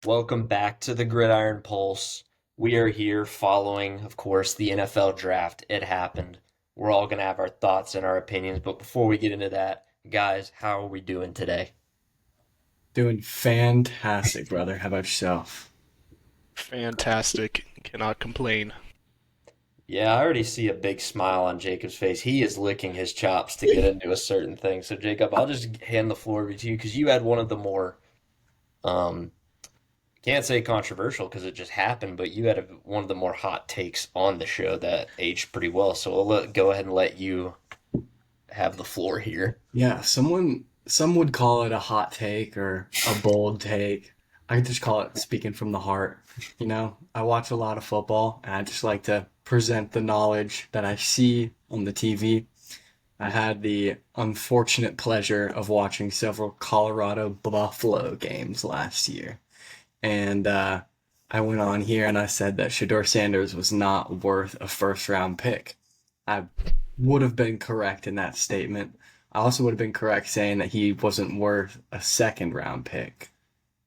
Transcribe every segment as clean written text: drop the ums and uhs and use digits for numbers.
Welcome back to the Gridiron Pulse. We are here following, of course, the NFL draft. It happened. We're all going to have our thoughts and our opinions, but before we get into that, guys, how are we doing today? Doing fantastic, brother. How about yourself? Fantastic. Cannot complain. Yeah, I already see a big smile on Jacob's face. He is licking his chops to get into a certain thing. So, Jacob, I'll just hand the floor over to you because you had one of the more, um, can't say controversial because it just happened, but you had one of the more hot takes on the show that aged pretty well. So go ahead and let you have the floor here. Yeah, some would call it a hot take or a bold take. I just call it speaking from the heart. I watch a lot of football and I just like to present the knowledge that I see on the TV. I had the unfortunate pleasure of watching several Colorado Buffalo games last year. And I went on here and I said that Shador Sanders was not worth a first round pick. I would have been correct in that statement. I also would have been correct saying that he wasn't worth a second round pick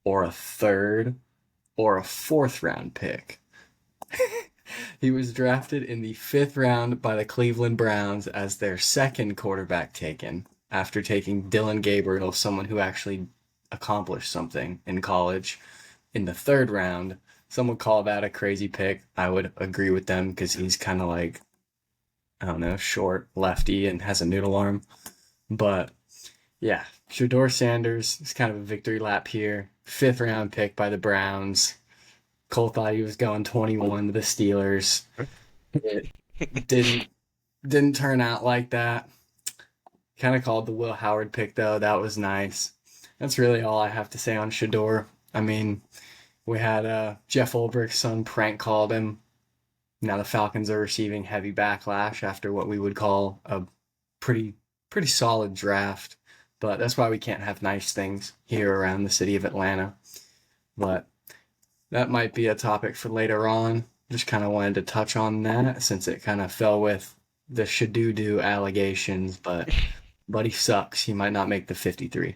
or a third or a fourth round pick. He was drafted in the fifth round by the Cleveland Browns as their second quarterback taken after taking Dylan Gabriel, someone who actually accomplished something in college, in the third round. Some would call that a crazy pick. I would agree with them because he's kind of like, I don't know, short, lefty, and has a noodle arm. But yeah, Shador Sanders is kind of a victory lap here. Fifth round pick by the Browns. Cole thought he was going 21 to the Steelers. It didn't didn't turn out like that. Kind of called the Will Howard pick though. That was nice. That's really all I have to say on Shador. I mean, we had Jeff Ulbricht's son prank called him. Now the Falcons are receiving heavy backlash after what we would call a pretty pretty solid draft. But that's why we can't have nice things here around the city of Atlanta. But that might be a topic for later on. Just kind of wanted to touch on that since it kind of fell with the Shadoodoo allegations. But Buddy sucks. He might not make the 53.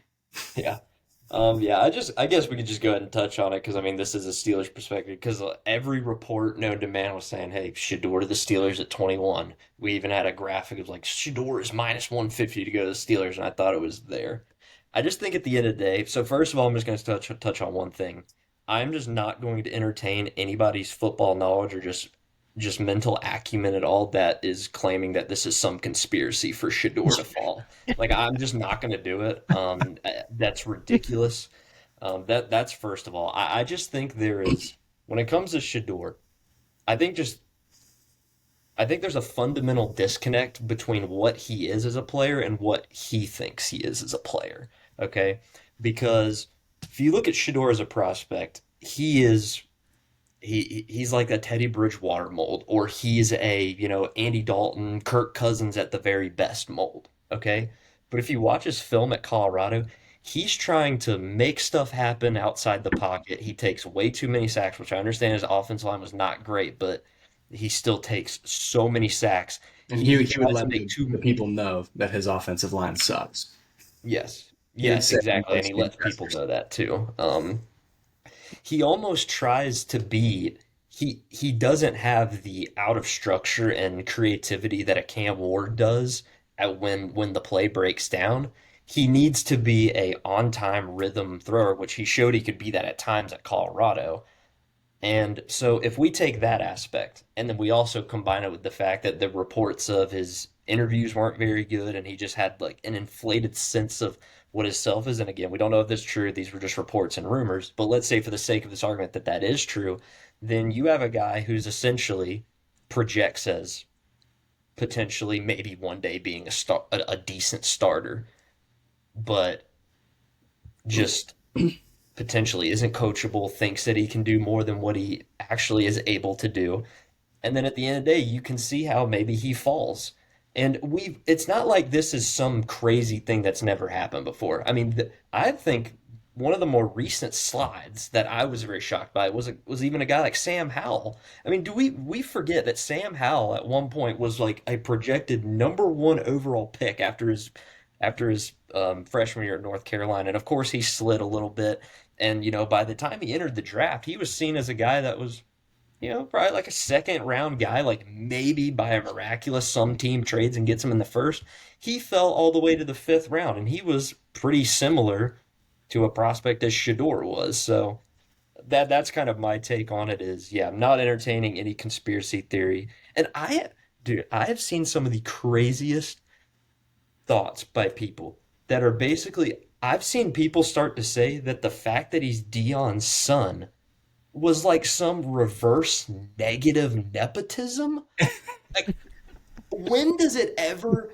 Yeah. Yeah, I guess we could just go ahead and touch on it because I mean this is a Steelers perspective because every report known to man was saying, "Hey, Shador to the Steelers at 21." We even had a graphic of like Shador is minus 150 to go to the Steelers, and I thought it was there. I just think at the end of the day, so first of all, I'm just going to touch on one thing. I'm just not going to entertain anybody's football knowledge or just mental acumen at all that is claiming that this is some conspiracy for Shador to fall. Like I'm just not going to do it. That's ridiculous. That's first of all. I just think there is when it comes to Shador, I think just I think there's a fundamental disconnect between what he is as a player and what he thinks he is as a player. Okay, because if you look at Shador as a prospect, he's like a Teddy Bridgewater mold, or he's a, Andy Dalton, Kirk Cousins at the very best mold. Okay. But if you watch his film at Colorado, he's trying to make stuff happen outside the pocket. He takes way too many sacks, which I understand his offensive line was not great, but he still takes so many sacks. And He he would tries to let make the too, people know that his offensive line sucks. yes, He would yes, say in exactly. And he post-game lets people pressers. know that too. He almost tries to be he doesn't have the out of structure and creativity that a Cam Ward does at when the play breaks down. He needs to be a on time rhythm thrower, which he showed he could be that at times at Colorado. And so if we take that aspect and then we also combine it with the fact that the reports of his interviews weren't very good and he just had like an inflated sense of what his self is. And again, we don't know if this is true. These were just reports and rumors. But let's say for the sake of this argument that that is true, then you have a guy who's essentially projects as potentially maybe one day being a decent starter, but just potentially isn't coachable, thinks that he can do more than what he actually is able to do. And then at the end of the day, you can see how maybe he falls. And it's not like this is some crazy thing that's never happened before. I mean, I think one of the more recent slides that I was very shocked by was even a guy like Sam Howell. I mean, do we forget that Sam Howell at one point was like a projected number one overall pick after his freshman year at North Carolina, and of course he slid a little bit. And, by the time he entered the draft, he was seen as a guy that was, probably like a second round guy, like maybe by a miraculous some team trades and gets him in the first. He fell all the way to the fifth round, and he was pretty similar to a prospect as Shador was. So that's kind of my take on it is, yeah, I'm not entertaining any conspiracy theory. And dude, I have seen some of the craziest thoughts by people that are basically, I've seen people start to say that the fact that he's Dion's son was like some reverse negative nepotism. Like, when does it ever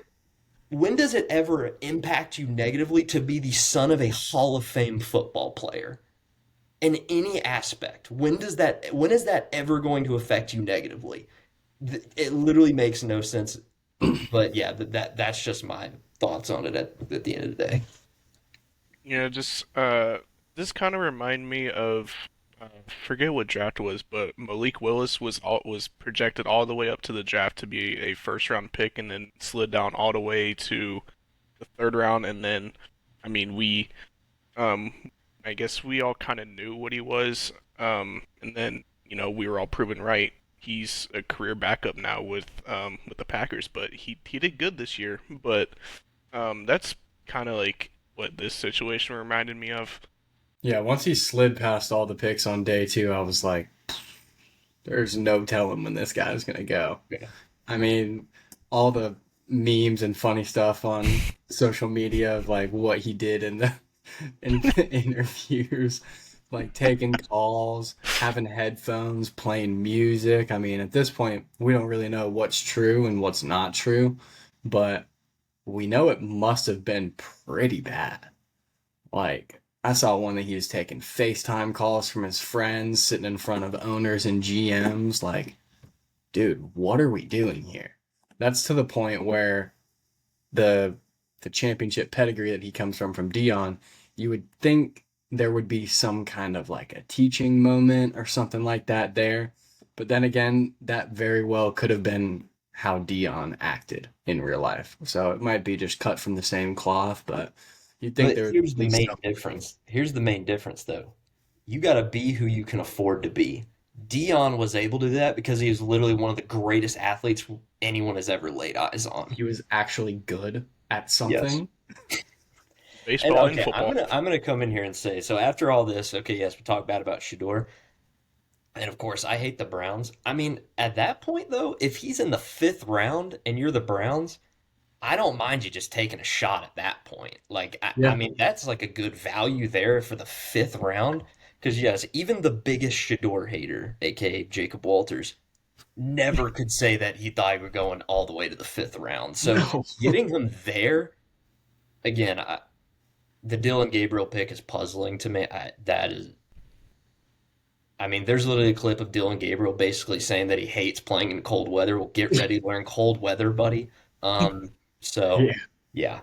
when does it ever impact you negatively to be the son of a Hall of Fame football player in any aspect? When is that ever going to affect you negatively? It literally makes no sense. But yeah, that's just my thoughts on it at the end of the day. Yeah, just this kind of remind me of forget what draft it was, but Malik Willis was projected all the way up to the draft to be a first round pick, and then slid down all the way to the third round, and then I mean um I guess we all kind of knew what he was, and then we were all proven right. He's a career backup now with the Packers, but he did good this year, but that's kind of like what this situation reminded me of. Yeah, once he slid past all the picks on day two, I was like, there's no telling when this guy's gonna go. Yeah. I mean, all the memes and funny stuff on social media of like what he did in the interviews, like taking calls, having headphones, playing music. I mean, at this point, we don't really know what's true and what's not true, but we know it must have been pretty bad. Like, I saw one that he was taking FaceTime calls from his friends, sitting in front of owners and GMs. Like, dude, what are we doing here? That's to the point where the the championship pedigree that he comes from Dion, you would think there would be some kind of like a teaching moment or something like that there. But then again, that very well could have been how Dion acted in real life. So it might be just cut from the same cloth, but you'd think But there would here's at the least main something there. difference. Here's the main difference, though. You got to be who you can afford to be. Dion was able to do that because he was literally one of the greatest athletes anyone has ever laid eyes on. He was actually good at Yes. something. And Baseball and okay, I'm football. gonna I'm gonna come in here and say, so after all this, okay, yes, we talk bad about Shador, and of course I hate the Browns. I mean, at that point though, if he's in the fifth round and you're the Browns, I don't mind you just taking a shot at that point. Like, I Yeah. mean, that's like a good value there for the fifth round. Because, yes, even the biggest Shador hater, aka Jacob Walters, never could say that he thought we were going all the way to the fifth round. So No. getting him there, again, the Dylan Gabriel pick is puzzling to me. I mean, there's literally a clip of Dylan Gabriel basically saying that he hates playing in cold weather. Well, get ready to learn cold weather, buddy. So Yeah. yeah.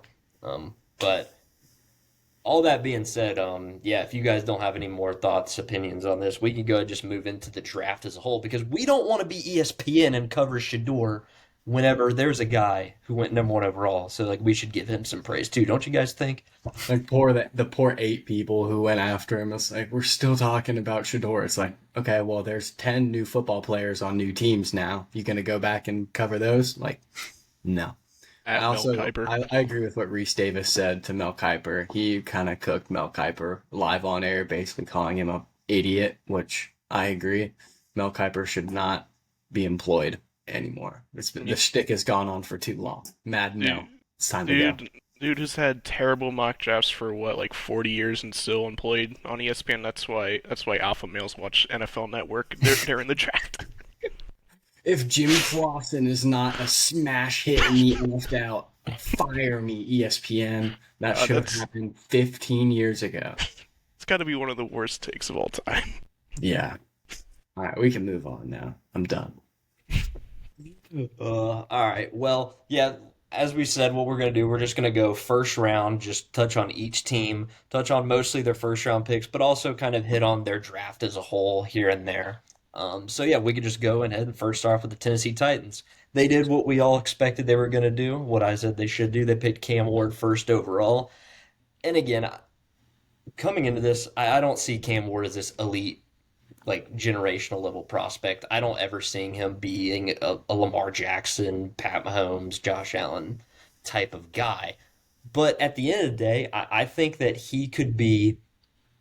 But all that being said, yeah, if you guys don't have any more thoughts, opinions on this, we can go and just move into the draft as a whole because we don't want to be ESPN and cover Shador whenever there's a guy who went number one overall. So like we should give him some praise too, don't you guys think? Like the poor eight people who went after him. It's like we're still talking about Shador. It's like, okay, well, there's 10 new football players on new teams now. You gonna go back and cover those? Like, no. I At Mel also Kiper. I agree with what Reese Davis said to Mel Kiper. He kind of cooked Mel Kiper live on air, basically calling him a idiot, which I agree. Mel Kiper should not be employed anymore. The You, shtick has gone on for too long. Mad dude, Mel, it's time to go. dude who's had terrible mock drafts for what, like 40 years and still employed on ESPN. That's why alpha males watch NFL Network. They're in the draft. If Jimmy Clausen is not a smash hit in the NFL, fire me, ESPN. That should have That's happened 15 years ago. it's got to be one of the worst takes of all time. Yeah. All right, we can move on now. I'm done. All right. Well, yeah, as we said, what we're going to do, we're just going to go first round, just touch on each team, touch on mostly their first round picks, but also kind of hit on their draft as a whole here and there. So, yeah, we could just go ahead and first start off with the Tennessee Titans. They did what we all expected they were going to do, what I said they should do. They picked Cam Ward first overall. And again, coming into this, I don't see Cam Ward as this elite, like generational level prospect. I don't ever seeing him being a Lamar Jackson, Pat Mahomes, Josh Allen type of guy. But at the end of the day, I think that he could be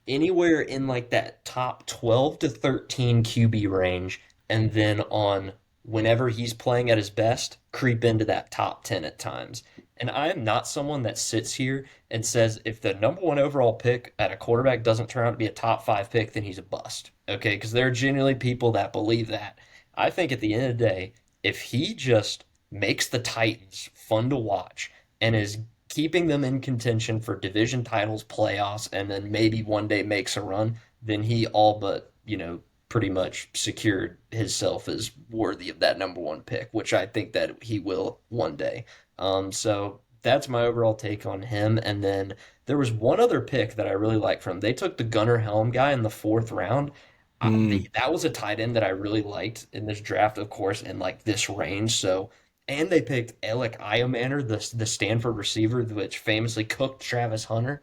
anywhere in like that top 12 to 13 QB range, and then on whenever he's playing at his best, creep into that top 10 at times. And I am not someone that sits here and says if the number one overall pick at a quarterback doesn't turn out to be a top five pick, then he's a bust. Okay, because there are genuinely people that believe that. I think at the end of the day, if he just makes the Titans fun to watch and is keeping them in contention for division titles, playoffs, and then maybe one day makes a run, then he all but, pretty much secured himself as worthy of that number one pick, which I think that he will one day. So that's my overall take on him. And then there was one other pick that I really liked from him. They took the Gunnar Helm guy in the fourth round. Mm, That was a tight end that I really liked in this draft, of course, in like this range. So, and they picked Alec Iomanner, the Stanford receiver, which famously cooked Travis Hunter.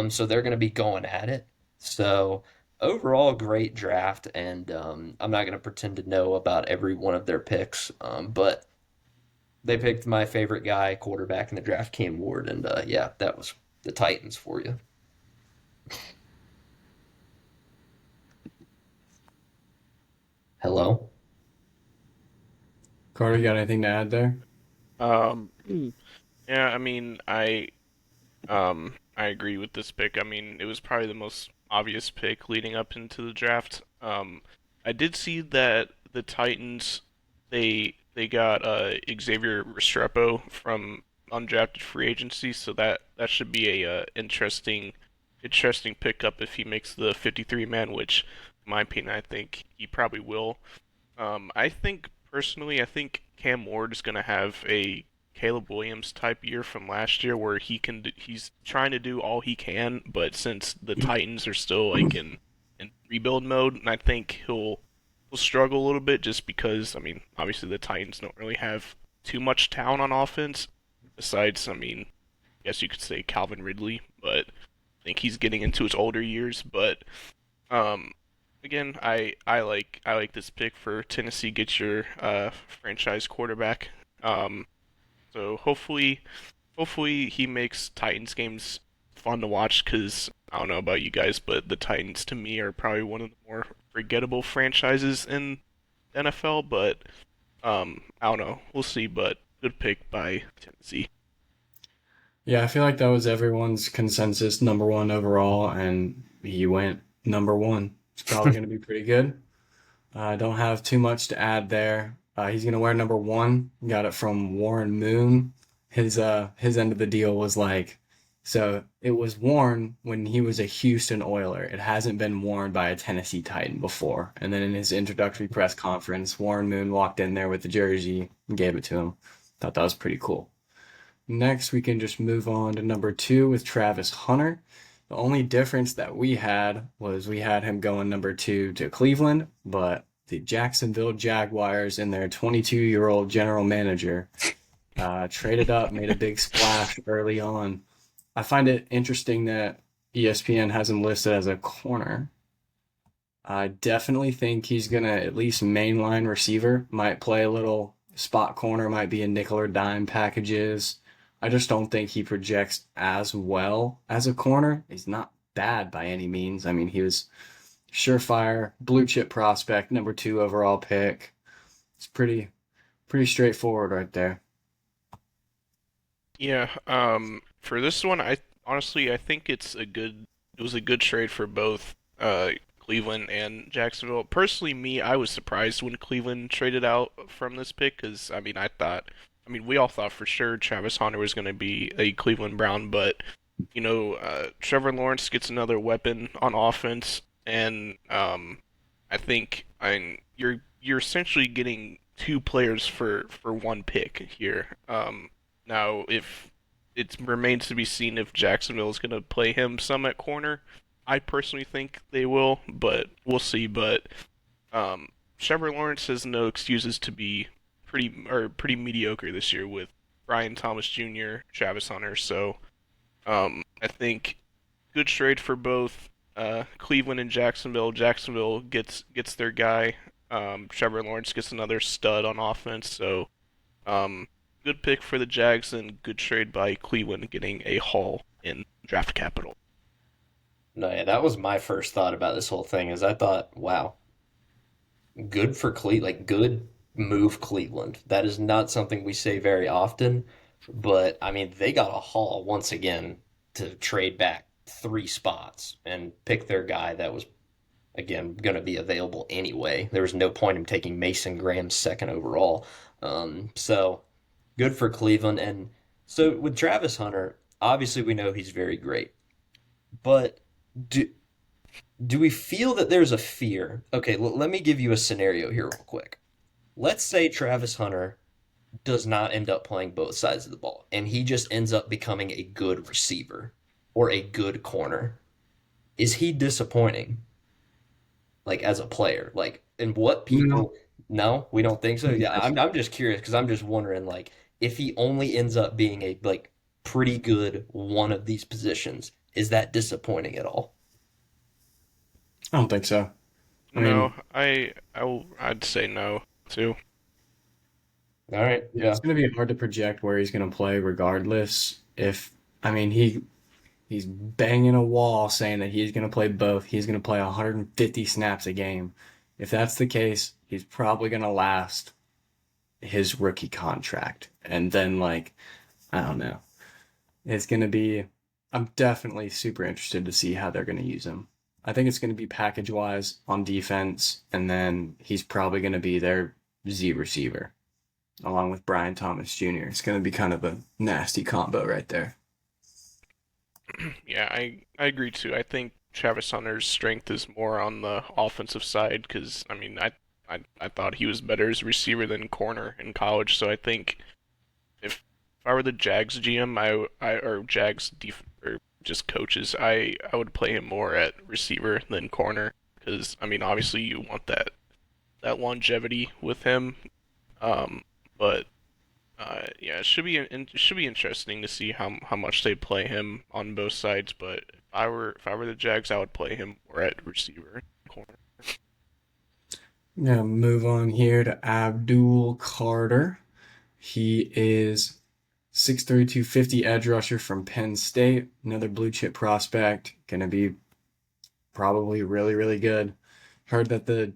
So they're going to be going at it. So overall, great draft, and I'm not going to pretend to know about every one of their picks, but they picked my favorite guy, quarterback in the draft, Cam Ward, and yeah, that was the Titans for you. Hello. Carter, you got anything to add there? Hmm. Yeah, I mean, I agree with this pick. I mean, it was probably the most obvious pick leading up into the draft. I did see that the Titans they got Xavier Restrepo from undrafted free agency, so that should be a interesting pickup if he makes the 53 man, which in my opinion I think he probably will. I think personally, I think Cam Ward is going to have a Caleb Williams type year from last year where he's trying to do all he can, but since the Titans are still like in rebuild mode, and I think he'll struggle a little bit just because I mean, obviously the Titans don't really have too much talent on offense besides, I mean, I guess you could say Calvin Ridley, but I think he's getting into his older years, but um again, I like this pick for Tennessee. Get your franchise quarterback. Um, so hopefully he makes Titans games fun to watch. Cause I don't know about you guys, but the Titans to me are probably one of the more forgettable franchises in the NFL. But I don't know. We'll see. But good pick by Tennessee. Yeah, I feel like that was everyone's consensus number one overall, and he went number one. It's probably going to be pretty good. I don't have too much to add there. He's going to wear number one. Got it from Warren Moon. His end of the deal was like, so it was worn when he was a Houston Oiler. It hasn't been worn by a Tennessee Titan before. And then in his introductory press conference, Warren Moon walked in there with the jersey and gave it to him. Thought that was pretty cool. Next, we can just move on to number two with Travis Hunter. The only difference that we had was we had him going number two to Cleveland, but the Jacksonville Jaguars and their 22-year-old general manager traded up, made a big splash early on. I find it interesting that ESPN has him listed as a corner. I definitely think he's going to at least mainline receiver, might play a little spot corner, might be in nickel or dime packages. I just don't think he projects as well as a corner. He's not bad by any means. I mean, he was surefire, blue chip prospect, number two overall pick. It's pretty straightforward right there. Yeah. For this one, I honestly I think it was a good trade for both Cleveland and Jacksonville. Personally, me, I was surprised when Cleveland traded out from this pick because I mean we all thought for sure Travis Hunter was going to be a Cleveland Brown, but Trevor Lawrence gets another weapon on offense, and I think you're essentially getting two players for one pick here. Now, if it remains to be seen if Jacksonville is going to play him some at corner, I personally think they will, but we'll see. But um, Trevor Lawrence has no excuses to be pretty mediocre this year with Brian Thomas Jr., Travis Hunter. So I think good trade for both Cleveland and Jacksonville. Jacksonville gets their guy. Trevor Lawrence gets another stud on offense. So um, good pick for the Jags and good trade by Cleveland getting a haul in draft capital. No, yeah, that was my first thought about this whole thing is I thought, wow, good for Cleveland, like good move Cleveland. That is not something we say very often, but I mean, they got a haul once again to trade back 3 spots and pick their guy that was again going to be available anyway. There was no point in taking Mason Graham's second overall. So good for Cleveland. And so with Travis Hunter, obviously we know he's very great, but do do we feel that there's a fear? Okay, let me give you a scenario here real quick. Let's say Travis Hunter does not end up playing both sides of the ball and he just ends up becoming a good receiver or a good corner. Is he disappointing like as a player? Like and what No, people no, we don't think I so. don't Yeah, think so. I'm just curious because I'm just wondering like if he only ends up being a like pretty good one of these positions, is that disappointing at all? I don't think so. I No, mean, I'd say no too. All right, it's yeah. going to be hard to project where he's going to play regardless. If I mean he's banging a wall saying that he's going to play both. He's going to play 150 snaps a game. If that's the case, he's probably going to last his rookie contract. And then like I don't know. It's going to be I'm definitely super interested to see how they're going to use him. I think it's going to be package wise on defense, and then he's probably going to be their Z receiver along with Brian Thomas Jr. It's going to be kind of a nasty combo right there. Yeah, I agree too. I think Travis Hunter's strength is more on the offensive side because I mean I thought he was better as a receiver than corner in college. So I think if I were the Jags GM, or Jags or just coaches, I would play him more at receiver than corner because I mean obviously you want that longevity with him. Um, but yeah, it should be interesting to see how much they play him on both sides. But if I were the Jags, I would play him more at receiver corner. Now move on here to Abdul Carter. He is 6'3", 250 edge rusher from Penn State. Another blue chip prospect. Going to be probably really, really good. Heard that the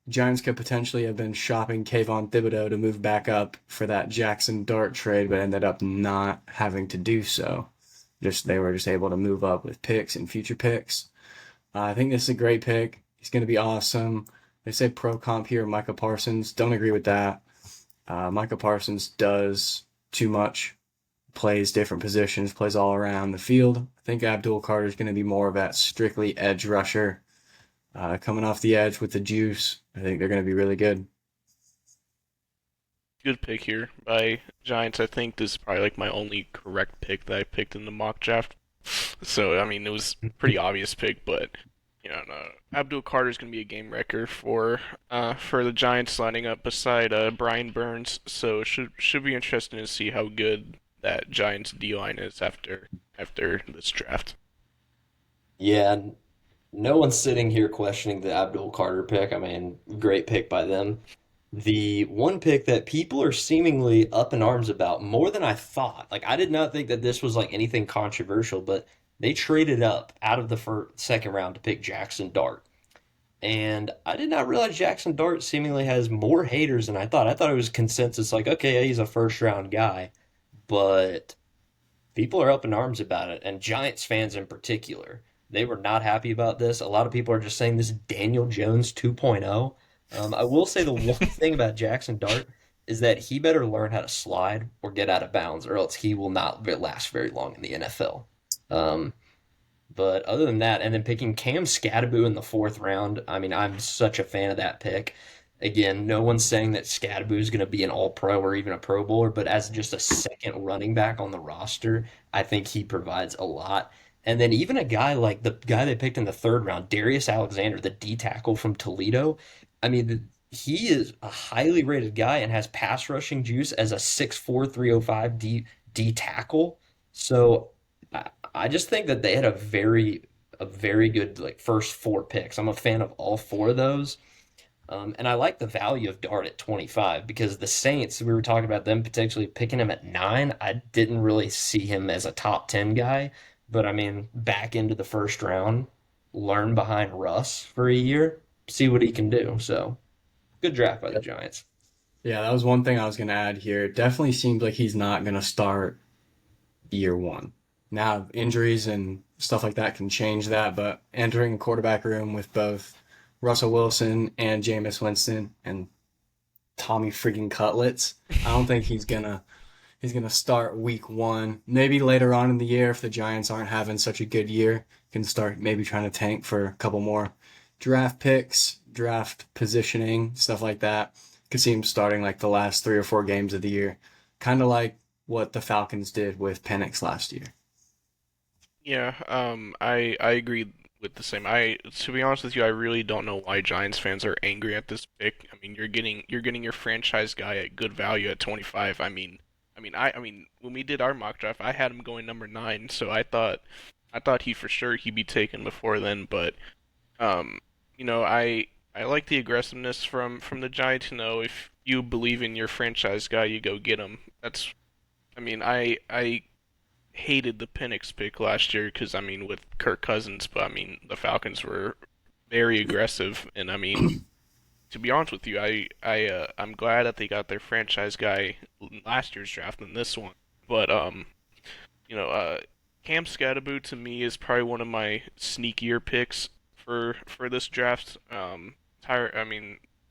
Giants could potentially have been shopping Kayvon Thibodeau to move back up for that Jackson Dart trade, but ended up not having to do so. Just they were just able to move up with picks and future picks. I think this is a great pick. He's going to be awesome. They say pro comp here, Micah Parsons. Don't agree with that. Micah Parsons does too much, plays different positions, plays all around the field. I think Abdul Carter is going to be more of that strictly edge rusher, coming off the edge with the juice. I think they're going to be really good. Good pick here by Giants. I think this is probably like my only correct pick that I picked in the mock draft. So I mean it was a pretty obvious pick, but you know, no, Abdul Carter is going to be a game wrecker for the Giants lining up beside Brian Burns. So it should be interesting to see how good that Giants D line is after this draft. Yeah, no one's sitting here questioning the Abdul Carter pick. I mean, great pick by them. The one pick that people are seemingly up in arms about more than I thought. Like, I did not think that this was like anything controversial, but they traded up out of the second round to pick Jackson Dart. And I did not realize Jackson Dart seemingly has more haters than I thought. I thought it was consensus like, okay, yeah, he's a first round guy, but people are up in arms about it, and Giants fans in particular. They were not happy about this. A lot of people are just saying this is Daniel Jones 2.0. I will say the one thing about Jackson Dart is that he better learn how to slide or get out of bounds, or else he will not last very long in the NFL. Um, but other than that, and then picking Cam Scadaboo in the fourth round, I mean, I'm such a fan of that pick. Again, no one's saying that Scadaboo is going to be an all pro or even a pro bowler, but as just a second running back on the roster, I think he provides a lot. And then even a guy like the guy they picked in the third round, Darius Alexander, the D tackle from Toledo, I mean, he is a highly rated guy and has pass rushing juice as a 6'4", 305 D tackle. So I just think that they had a very a very good like first four picks. I'm a fan of all four of those. And I like the value of Dart at 25 because the Saints, we were talking about them potentially picking him at 9. I didn't really see him as a top 10 guy, but I mean, back into the first round, learn behind Russ for a year, see what he can do. So, good draft by the Giants. Yeah, that was one thing I was going to add here. It definitely seems like he's not going to start year one. Now, injuries and stuff like that can change that, but entering a quarterback room with both Russell Wilson and Jameis Winston and Tommy freaking Cutlets, I don't think he's gonna start week one. Maybe later on in the year, if the Giants aren't having such a good year, can start maybe trying to tank for a couple more draft picks, draft positioning, stuff like that. Could see him starting like the last 3 or 4 games of the year, kind of like what the Falcons did with Penix last year. Yeah, I agree with the same. I To be honest with you, I really don't know why Giants fans are angry at this pick. I mean, you're getting your franchise guy at good value at 25. I mean, when we did our mock draft, I had him going number 9, so I thought he for sure he'd be taken before then, but um, I like the aggressiveness from the Giants. If you believe in your franchise guy, you go get him. I hated the Penix pick last year because with Kirk Cousins, but the Falcons were very aggressive, and to be honest with you, I'm glad that they got their franchise guy in last year's draft than this one. But you know, Cam Scatterboot to me is probably one of my sneakier picks for this draft.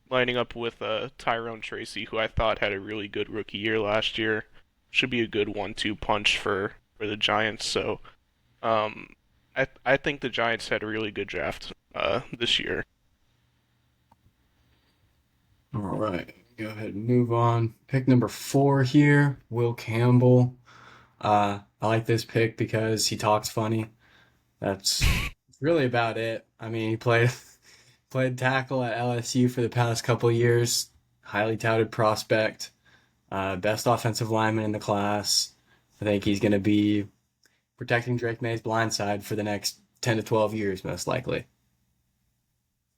Lining up with Tyrone Tracy, who I thought had a really good rookie year last year, should be a good one-two punch for the Giants. So I think the Giants had a really good draft this year. All right, go ahead and move on. Pick number 4 here, Will Campbell. I like this pick because he talks funny. That's really about it. I mean, he played tackle at LSU for the past couple years. Highly touted prospect. Best offensive lineman in the class. I think he's going to be protecting Drake May's blind side for the next 10 to 12 years, most likely.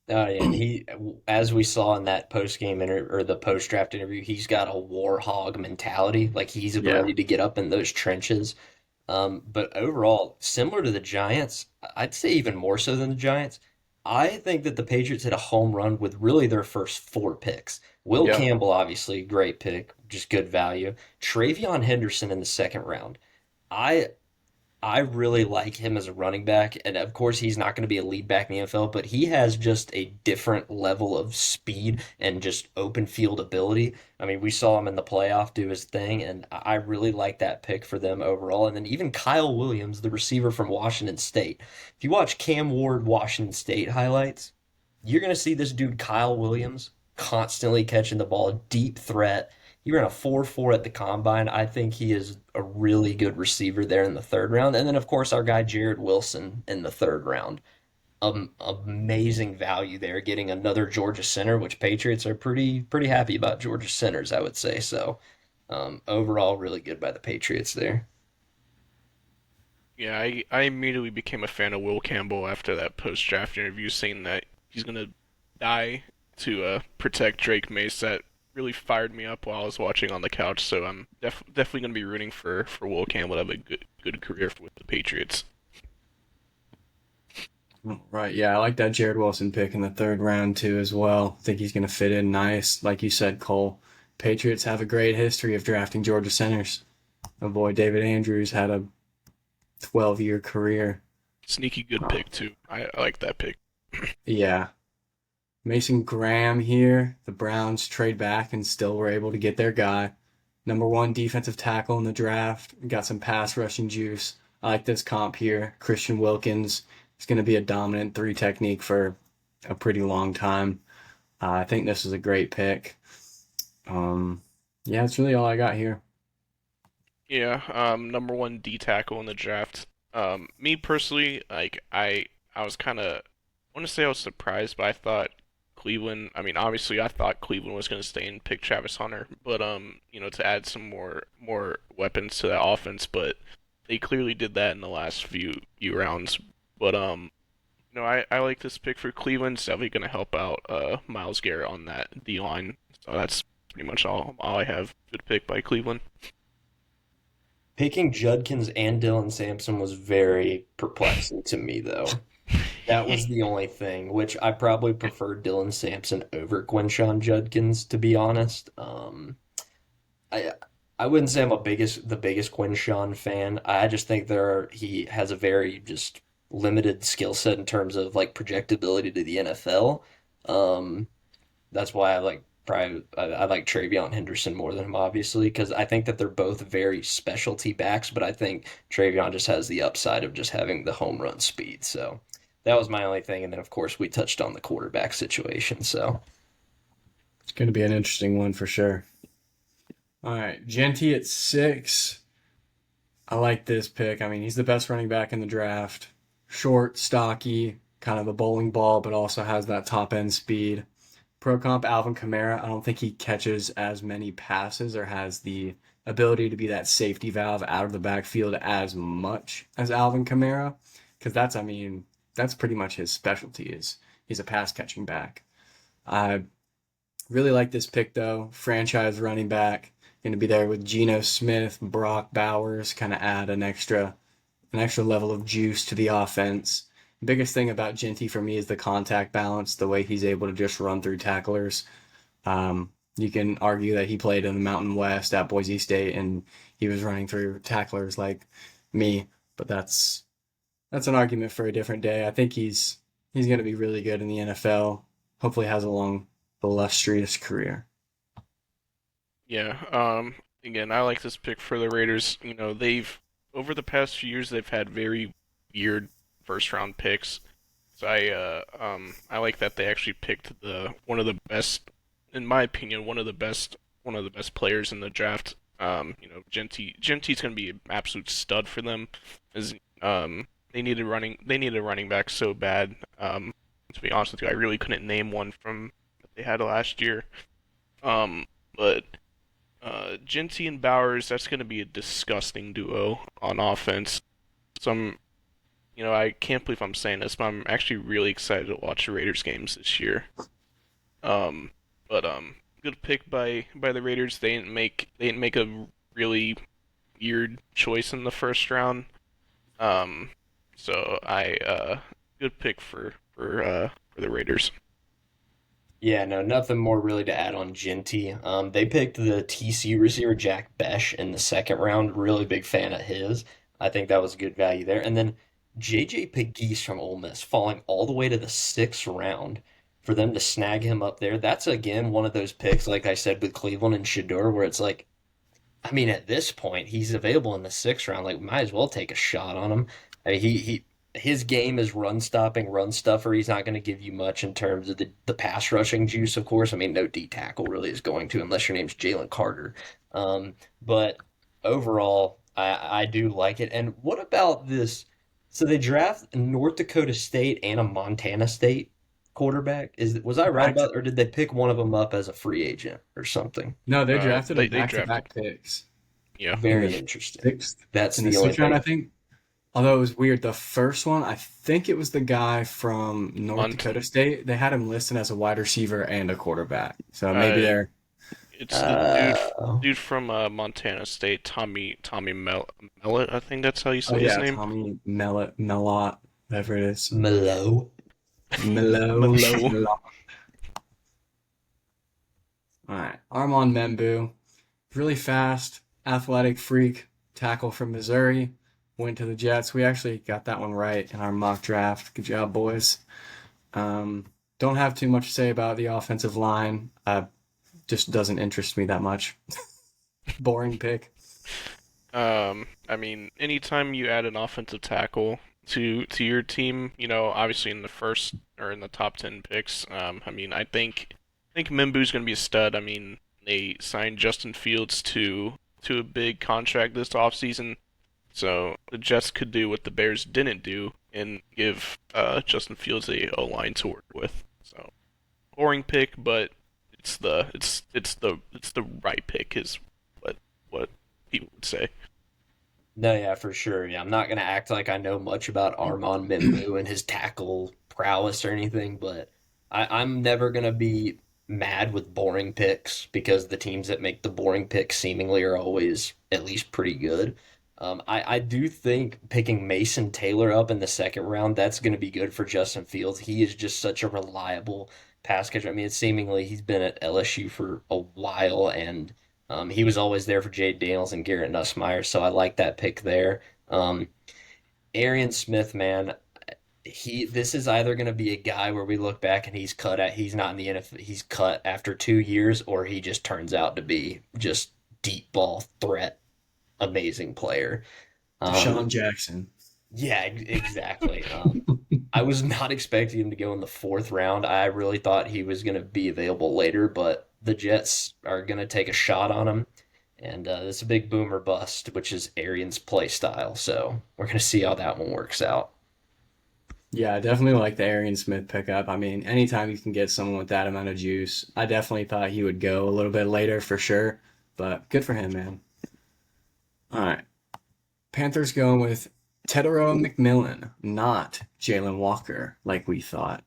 And he, as we saw in that post game or the post draft interview, he's got a war hog mentality. Like he's Yeah. ready to get up in those trenches. But overall, similar to the Giants, I'd say even more so than the Giants. I think that the Patriots hit a home run with really their first four picks. Will Yep. Campbell, obviously, great pick, just good value. Travion Henderson in the second round. I I really like him as a running back, and of course he's not going to be a lead back in the NFL, but he has just a different level of speed and just open field ability. I mean, we saw him in the playoff do his thing, and I really like that pick for them overall. And then even Kyle Williams, the receiver from Washington State. If you watch Cam Ward Washington State highlights, you're going to see this dude Kyle Williams constantly catching the ball, deep threat. He ran a 4.4 at the combine. I think he is a really good receiver there in the third round. And then, of course, our guy Jared Wilson in the third round. Amazing value there, getting another Georgia center, which Patriots are pretty happy about Georgia centers, I would say. So, overall, really good by the Patriots there. Yeah, I immediately became a fan of Will Campbell after that post-draft interview, saying that he's gonna die to protect Drake Mace. That really fired me up while I was watching on the couch. So I'm definitely gonna be rooting for Will Campbell to have a good career with the Patriots. Right. Yeah, I like that Jared Wilson pick in the third round too as well. I think he's going to fit in nice. Like you said, Cole, Patriots have a great history of drafting Georgia centers. My boy David Andrews had a 12-year career. Sneaky good pick too. I like that pick. Yeah. Mason Graham here. The Browns trade back and still were able to get their guy. Number one defensive tackle in the draft. Got some pass rushing juice. I like this comp here. Christian Wilkins is going to be a dominant three technique for a pretty long time. I think this is a great pick. Um, yeah, that's really all I got here. Yeah, number one D tackle in the draft. Me personally, like I was kind of, I want to say I was surprised, but I thought Cleveland. I mean, obviously, I thought Cleveland was going to stay and pick Travis Hunter, but to add some more weapons to that offense, but they clearly did that in the last few rounds. But I like this pick for Cleveland. It's definitely going to help out Miles Garrett on that D line. So that's pretty much all I have. Good pick by Cleveland. Picking Judkins and Dylan Sampson was very perplexing to me, though. That was the only thing, which I probably prefer Dylan Sampson over Quinshon Judkins, to be honest. I I wouldn't say I'm the biggest Quinshon fan. I just think he has a very just limited skill set in terms of like projectability to the NFL. Um, that's why I like Travion Henderson more than him, obviously, because I think that they're both very specialty backs, but I think Travion just has the upside of just having the home run speed. So that was my only thing, and then of course we touched on the quarterback situation. So It's going to be an interesting one for sure. All right, Genty at 6. I like this pick. I mean, he's the best running back in the draft. Short, stocky, kind of a bowling ball, but also has that top end speed. Pro comp Alvin Kamara, I don't think he catches as many passes or has the ability to be that safety valve out of the backfield as much as Alvin Kamara, because I mean, that's pretty much his specialty is he's a pass catching back. I really like this pick though. Franchise running back, going to be there with Geno Smith, Brock Bowers, kind of add an extra level of juice to the offense. Biggest thing about Genty for me is the contact balance, the way he's able to just run through tacklers. You can argue that he played in the Mountain West at Boise State and he was running through tacklers like me, but that's an argument for a different day. I think he's going to be really good in the NFL. Hopefully has a long, illustrious career. Yeah. Again, I like this pick for the Raiders. They've over the past few years they've had very weird first round picks. So I like that they actually picked the one of the best, in my opinion, one of the best players in the draft. Genty's gonna be an absolute stud for them. As they needed a running back so bad. To be honest with you, I really couldn't name one from that they had last year. But Genty and Bowers, that's gonna be a disgusting duo on offense. So I can't believe I'm saying this, but I'm actually really excited to watch the Raiders games this year. Um, but good pick by the Raiders. They didn't make a really weird choice in the first round. Um, so I good pick for the Raiders. yeah, no, nothing more really to add on Genty. They picked the TC receiver Jack Besh in the second round. Really big fan of his. I think that was good value there. And then JJ Pegues from Ole Miss falling all the way to the sixth round for them to snag him up there. That's again one of those picks, like I said with Cleveland and Shador, where it's like I mean, at this point, he's available in the sixth round. Like, might as well take a shot on him. I mean, his game is run stopping, run stuffer. He's not going to give you much in terms of the pass rushing juice, of course. I mean, no D tackle really is going to unless your name's Jalen Carter. But overall, I do like it. And what about this? So they draft North Dakota State and a Montana State quarterback. Was I right Back to, about, or did they pick one of them up as a free agent or something? no, they drafted They him they back to drafted. back picks Yeah. in Very the interesting. sixth, That's in the the only sixth round, I thing. think. Although it was weird, the first one, I think it was the guy from North Mont. Dakota State. They had him listed as a wide receiver and a quarterback. So maybe Uh, they're it's the Uh, dude from Montana State, Tommy Mellett. I think that's how you oh say his yeah, name. Tommy Mellott, whatever it is. Melo. Mello. Mello. All right, Armand Membu, really fast, athletic freak, tackle from Missouri, went to the Jets. We actually got that one right in our mock draft. Good job, boys. Um, don't have too much to say about the offensive line. Just doesn't interest me that much. Boring pick. I mean, anytime you add an offensive tackle to your team, obviously in the first or in the top 10 picks, I mean, I think Mimbu's gonna be a stud. I mean, they signed Justin Fields to a big contract this offseason, so the Jets could do what the Bears didn't do and give Justin Fields a O line to work with. So boring pick, but it's the right pick is what people would say. No, yeah, for sure. Yeah, I'm not gonna act like I know much about Armand Mimbu and his tackle prowess or anything, but I'm never gonna be mad with boring picks because the teams that make the boring picks seemingly are always at least pretty good. I do think picking Mason Taylor up in the second round, that's gonna be good for Justin Fields. He is just such a reliable pass catcher. I mean, it's seemingly he's been at LSU for a while and he was always there for Jade Daniels and Garrett Nussmeier, so I like that pick there. Arian Smith, man, he this is either going to be a guy where we look back and he's not in the NFL, he's cut after 2 years, or he just turns out to be just deep ball threat, amazing player. Um, Deshaun Jackson. yeah, exactly. I was not expecting him to go in the fourth round. I really thought he was going to be available later, but the Jets are going to take a shot on him. And it's a big boomer bust, which is Arian's play style. So we're going to see how that one works out. Yeah, I definitely like the Arian Smith pickup. I mean, anytime you can get someone with that amount of juice, I definitely thought he would go a little bit later for sure. But good for him, man. All right. Panthers going with Tedero McMillan, not Jalen Walker, like we thought.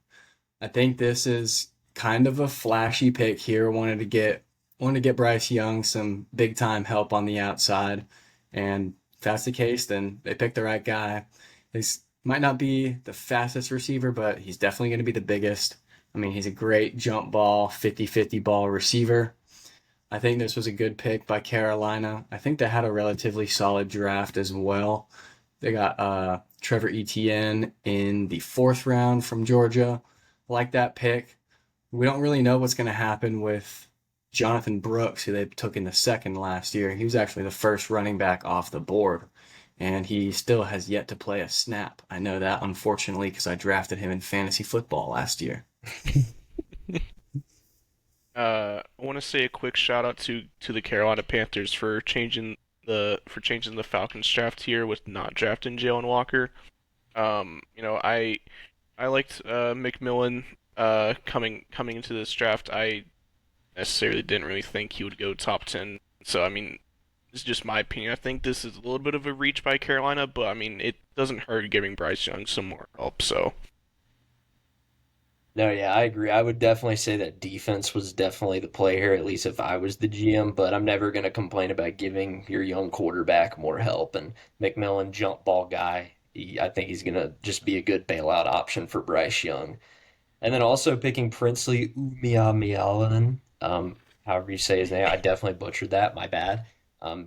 I think this is kind of a flashy pick here. Wanted to get Bryce Young some big time help on the outside, and if that's the case, then they picked the right guy. He's might not be the fastest receiver, but he's definitely going to be the biggest. I mean, he's a great jump ball, 50-50 ball receiver. I think this was a good pick by Carolina. I think they had a relatively solid draft as well. They got Trevor Etienne in the fourth round from Georgia. Like that pick. We don't really know what's going to happen with Jonathan Brooks, who they took in the second last year. He was actually the first running back off the board, and he still has yet to play a snap. I know that, unfortunately, because I drafted him in fantasy football last year. I want to say a quick shout out to the Carolina Panthers for changing the Falcons draft here with not drafting Jalen Walker. I liked McMillan coming into this draft. I necessarily didn't really think he would go top 10. So I mean, this is just my opinion. I think this is a little bit of a reach by Carolina, but I mean, it doesn't hurt giving Bryce Young some more help. So No, yeah, I agree. I would definitely say that defense was definitely the play here, at least if I was the GM, but I'm never going to complain about giving your young quarterback more help. And McMillan, jump ball guy, I think he's going to just be a good bailout option for Bryce Young. And then also picking Princely Umiamialan, however you say his name. I definitely butchered that. My bad.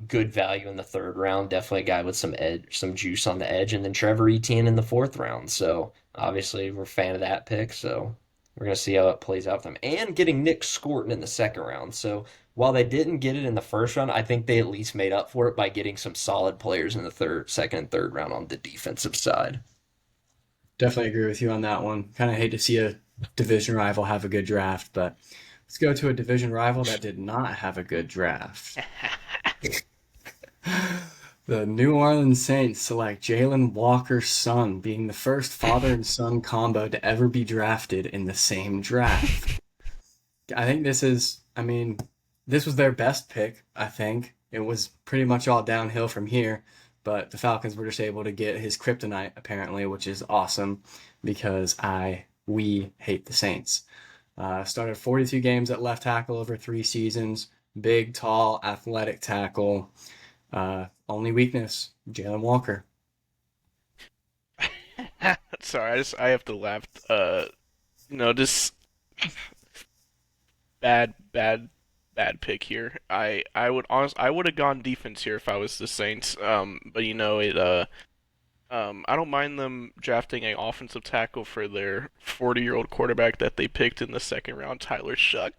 Good value in the third round. Definitely a guy with some edge, some juice on the edge. And then Trevor Etienne in the fourth round. So obviously we're a fan of that pick. So we're gonna see how it plays out for them. And getting Nick Scorton in the second round. So while they didn't get it in the first round, I think they at least made up for it by getting some solid players in the second and third round on the defensive side. Definitely agree with you on that one. Kind of hate to see a division rival have a good draft, but let's go to a division rival that did not have a good draft. The New Orleans Saints select Jalen Walker's son, being the first father and son combo to ever be drafted in the same draft. I think I mean, this was their best pick, I think. It was pretty much all downhill from here, but the Falcons were just able to get his kryptonite, apparently, which is awesome because we hate the Saints. Started 42 games at left tackle over 3 seasons. Big, tall, athletic tackle. Only weakness, Jalen Walker. sorry, I have to laugh. Just bad pick here. I would have gone defense here if I was the Saints. But I don't mind them drafting a offensive tackle for their 40-year-old quarterback that they picked in the second round, Tyler Shuck.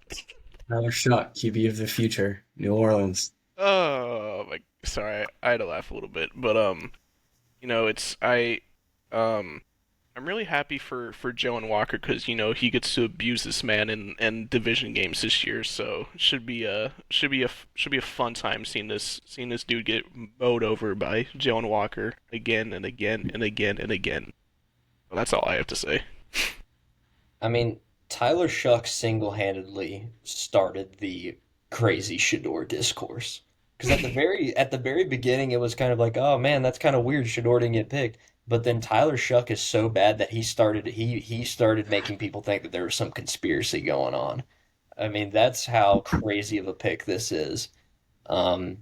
Another shot, QB of the future, New Orleans. Oh my, sorry, I had to laugh a little bit, but it's I'm really happy for Jalen Walker because he gets to abuse this man in division games this year, so it should be a fun time seeing this dude get mowed over by Jalen Walker again and again and again and again. Well, that's all I have to say. I mean, Tyler Shuck single-handedly started the crazy Shador discourse. Because at the very beginning, it was kind of like, oh man, that's kind of weird. Shador didn't get picked. But then Tyler Shuck is so bad that he started making people think that there was some conspiracy going on. I mean, that's how crazy of a pick this is. Um,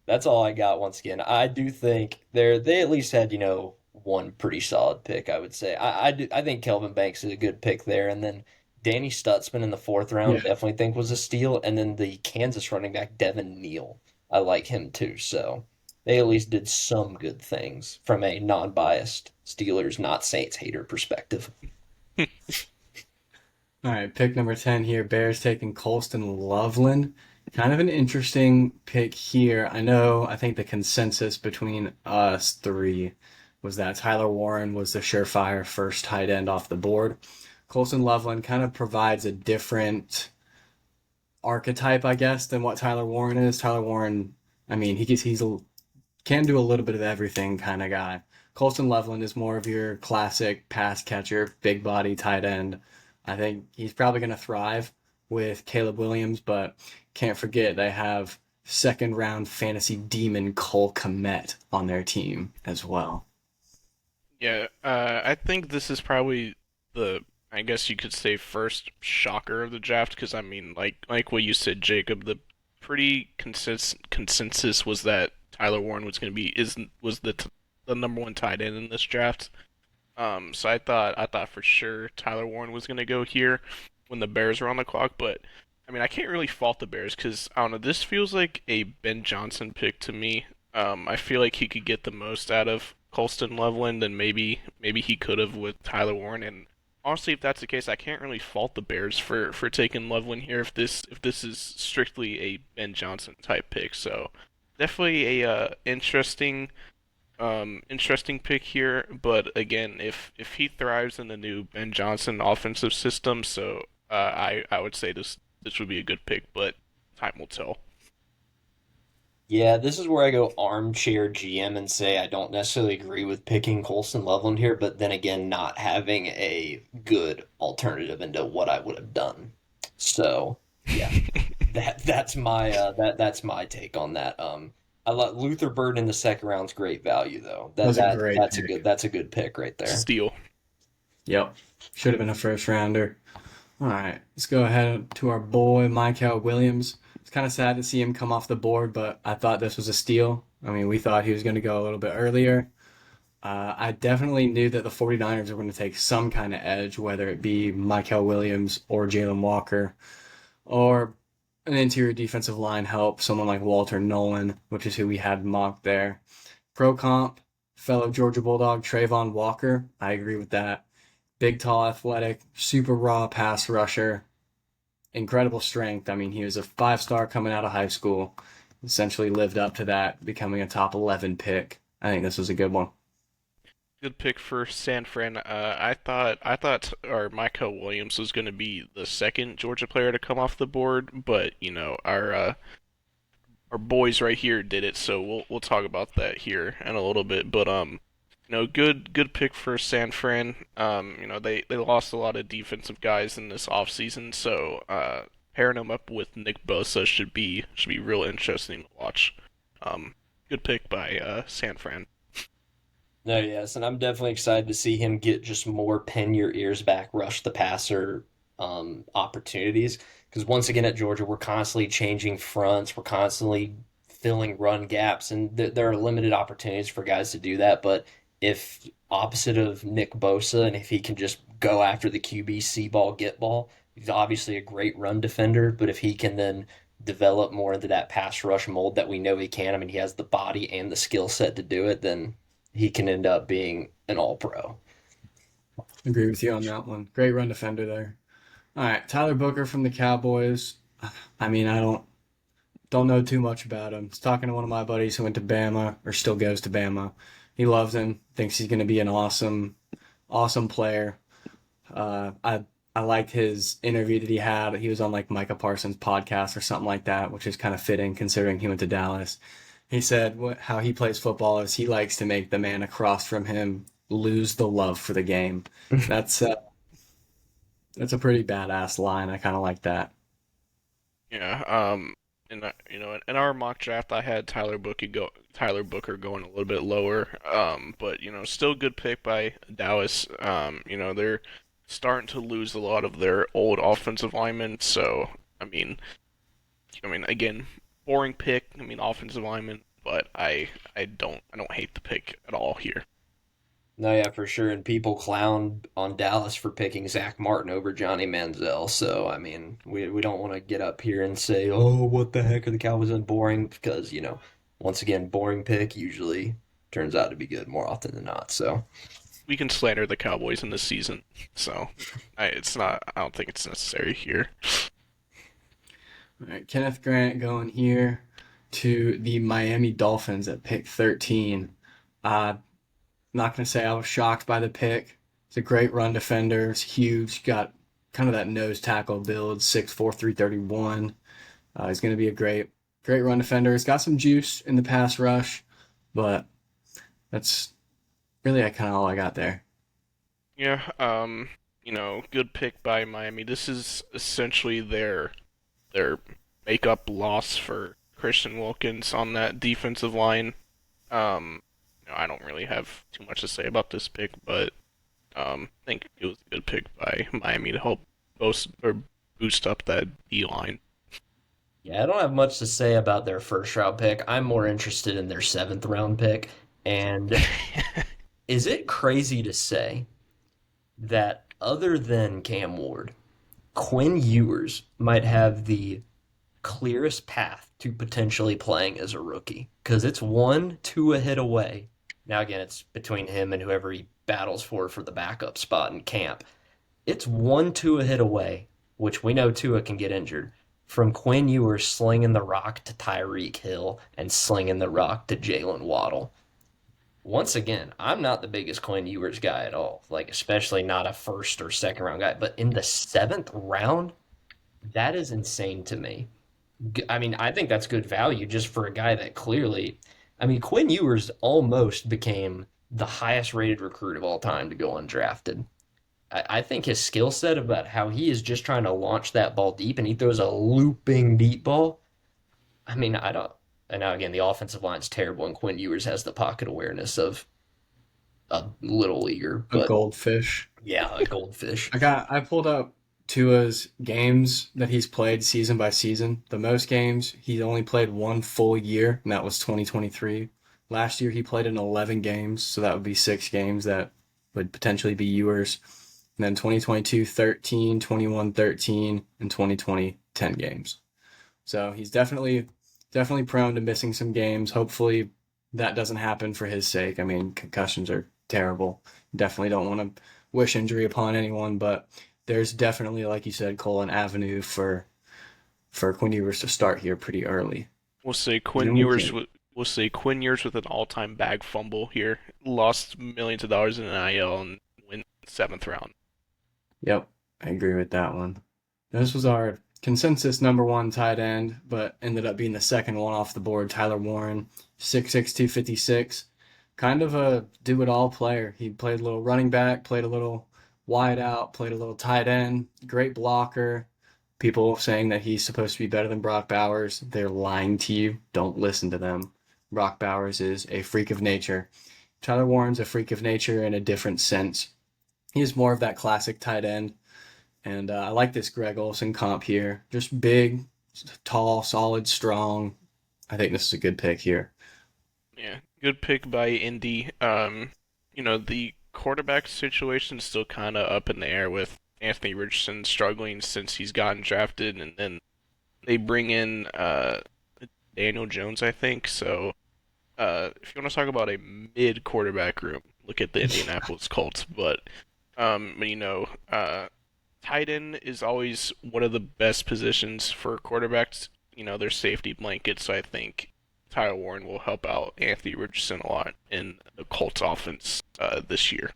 that's all I got once again. I do think they at least had, one pretty solid pick, I would say. I think Kelvin Banks is a good pick there. And then Danny Stutzman in the fourth round Yeah. definitely think was a steal. And then the Kansas running back Devin Neal. I like him too. So they at least did some good things from a non-biased Steelers, not Saints hater perspective. All right, pick number 10 here. Bears taking Colston Loveland. Kind of an interesting pick here. I think the consensus between us three was that Tyler Warren was the surefire first tight end off the board. Colston Loveland kind of provides a different archetype, I guess, than what Tyler Warren is. Tyler Warren, I mean, can do a little bit of everything kind of guy. Colston Loveland is more of your classic pass catcher, big body tight end. I think he's probably going to thrive with Caleb Williams, but can't forget they have second round fantasy demon Cole Kmet on their team as well. Yeah, I think this is probably the, I guess you could say, first shocker of the draft because I mean, like what you said, Jacob, the pretty consensus was that Tyler Warren was going to be is was the number one tight end in this draft. So I thought for sure Tyler Warren was going to go here when the Bears were on the clock, but I mean I can't really fault the Bears because I don't know. This feels like a Ben Johnson pick to me. I feel like he could get the most out of Colston Loveland than maybe he could have with Tyler Warren. And honestly, if that's the case, I can't really fault the Bears for taking Loveland here if this is strictly a Ben Johnson type pick. So definitely a interesting pick here, but again, if he thrives in the new Ben Johnson offensive system, so I would say this would be a good pick, but time will tell. Yeah, this is where I go armchair GM and say I don't necessarily agree with picking Colston Loveland here, but then again, not having a good alternative into what I would have done. So, yeah, that's my take on that. I love Luther Bird in the second round's great value though. That was a great pick. That's a good pick right there. Steal. Yep. Should have been a first rounder. All right, let's go ahead to our boy Michael Williams. It's kind of sad to see him come off the board, but I thought this was a steal. I mean, we thought he was going to go a little bit earlier. I definitely knew that the 49ers were going to take some kind of edge, whether it be Michael Williams or Jalen Walker, or an interior defensive line help, someone like Walter Nolan, which is who we had mocked there. Pro comp, fellow Georgia Bulldog Trayvon Walker. I agree with that. Big, tall, athletic, super raw pass rusher, incredible strength. I mean, he was a 5-star coming out of high school. Essentially lived up to that, becoming a top 11 pick. I think this was a good one. Good pick for San Fran. I thought our Michael Williams was going to be the second Georgia player to come off the board, but our boys right here did it, so we'll talk about that here in a little bit. But good pick for San Fran. They lost a lot of defensive guys in this offseason, so pairing them up with Nick Bosa should be real interesting to watch. Good pick by San Fran. No, yes, and I'm definitely excited to see him get just more pin your ears back, rush the passer opportunities. Because once again at Georgia, we're constantly changing fronts, we're constantly filling run gaps, and there are limited opportunities for guys to do that. But if opposite of Nick Bosa, and if he can just go after the QB, see ball, get ball, he's obviously a great run defender. But if he can then develop more into that pass rush mold that we know he can, I mean, he has the body and the skill set to do it, then he can end up being an all pro. Agree with you on that one. Great run defender there. All right, Tyler Booker from the Cowboys. I mean, I don't know too much about him. I was talking to one of my buddies who went to Bama or still goes to Bama. He loves him. Thinks he's going to be an awesome player. I liked his interview that he had. He was on like Micah Parsons' podcast or something like that, which is kind of fitting considering he went to Dallas. He said how he plays football is he likes to make the man across from him lose the love for the game. That's uh, that's a pretty badass line. I kind of like that. Yeah. in our mock draft, I had Tyler Booker going a little bit lower. But still good pick by Dallas. They're starting to lose a lot of their old offensive linemen. So I mean, again, boring pick. Offensive lineman, but I don't hate the pick at all here. No, yeah, for sure. And people clown on Dallas for picking Zach Martin over Johnny Manziel. So, I mean, we don't want to get up here and say, oh, what the heck are the Cowboys in boring? Because, once again, boring pick usually turns out to be good more often than not. So, We can slander the Cowboys in this season, so it's not. I don't think it's necessary here. All right, Kenneth Grant going here to the Miami Dolphins at pick 13. Not going to say I was shocked by the pick. He's a great run defender. He's huge. Got kind of that nose tackle build, 6'4", 331. He's going to be a great run defender. He's got some juice in the pass rush, but that's really kind of all I got there. Yeah, good pick by Miami. This is essentially their makeup loss for Christian Wilkins on that defensive line. I don't really have too much to say about this pick, but I think it was a good pick by Miami to help boost up that D line. yeah, I don't have much to say about their first round pick. I'm more interested in their seventh round pick. And is it crazy to say that other than Cam Ward, Quinn Ewers might have the clearest path to potentially playing as a rookie? Because it's one, two a hit away. Now, again, it's between him and whoever he battles for the backup spot in camp. It's one, two a hit away, which we know Tua can get injured, from Quinn Ewers slinging the rock to Tyreek Hill and slinging the rock to Jalen Waddle. Once again, I'm not the biggest Quinn Ewers guy at all, like especially not a first or second round guy. But in the seventh round, that is insane to me. I mean, I think that's good value just for a guy that clearly, I mean, Quinn Ewers almost became the highest rated recruit of all time to go undrafted. I think his skill set about how he is just trying to launch that ball deep and he throws a looping deep ball. I mean, I don't. And now again, the offensive line's terrible, and Quinn Ewers has the pocket awareness of a little leaguer, A but goldfish. yeah, a goldfish. I pulled up Tua's games that he's played season by season. The most games, he only played one full year, and that was 2023. Last year, he played in 11 games, so that would be 6 games that would potentially be yours. And then 2022, 13, 21, 13, and 2020, 10 games. So he's definitely prone to missing some games. Hopefully that doesn't happen for his sake. I mean, concussions are terrible. Definitely don't want to wish injury upon anyone, but there's definitely, like you said, Cole, an avenue for Quinn Ewers to start here pretty early. We'll say And Quinn then we Ewers. can, We'll say Quinn Ewers with an all-time bag fumble here. Lost millions of dollars in NIL and went seventh round. yep, I agree with that one. This was our consensus number one tight end, but ended up being the second one off the board. Tyler Warren, 6'6", 256. Kind of a do-it-all player. He played a little running back, played a little wide out, played a little tight end, great blocker. People saying that he's supposed to be better than Brock Bowers. They're lying to you. Don't listen to them. Brock Bowers is a freak of nature. Tyler Warren's a freak of nature in a different sense. He's more of that classic tight end. And I like this Greg Olson comp here. Just big, tall, solid, strong. I think this is a good pick here. Yeah, good pick by Indy. The quarterback situation is still kind of up in the air with Anthony Richardson struggling since he's gotten drafted, and then they bring in Daniel Jones, I think. So, if you want to talk about a mid quarterback room, look at the Indianapolis Colts. But, um, you know, uh, tight end is always one of the best positions for quarterbacks. Their safety blanket. So I think Tyler Warren will help out Anthony Richardson a lot in the Colts offense this year.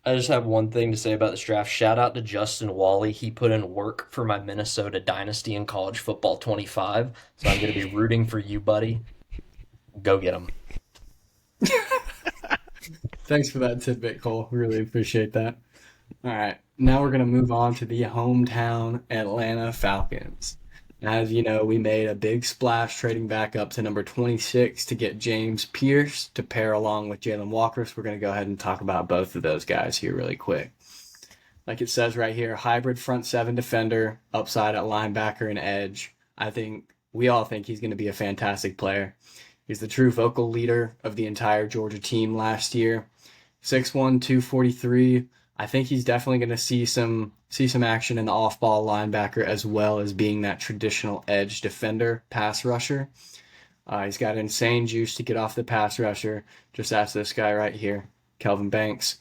I just have one thing to say about this draft. Shout out to Justin Wally. He put in work for my Minnesota Dynasty in College Football 25. So I'm going to be rooting for you, buddy. Go get him. Thanks for that tidbit, Cole. Really appreciate that. All right. Now we're going to move on to the hometown Atlanta Falcons. As you know, we made a big splash trading back up to number 26 to get James Pierce to pair along with Jalen Walker. So we're going to go ahead and talk about both of those guys here really quick. Like it says right here, hybrid front seven defender, upside at linebacker and edge. I think we all think he's going to be a fantastic player. He's the true vocal leader of the entire Georgia team last year. 6'1", 243. I think he's definitely going to see some action in the off-ball linebacker as well as being that traditional edge defender, pass rusher. He's got insane juice to get off the pass rusher. Just ask this guy right here, Kelvin Banks.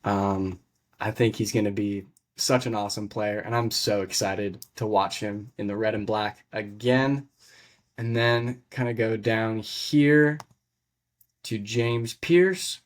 Um, I think he's going to be such an awesome player, and I'm so excited to watch him in the red and black again. And then kind of go down here to James Pierce.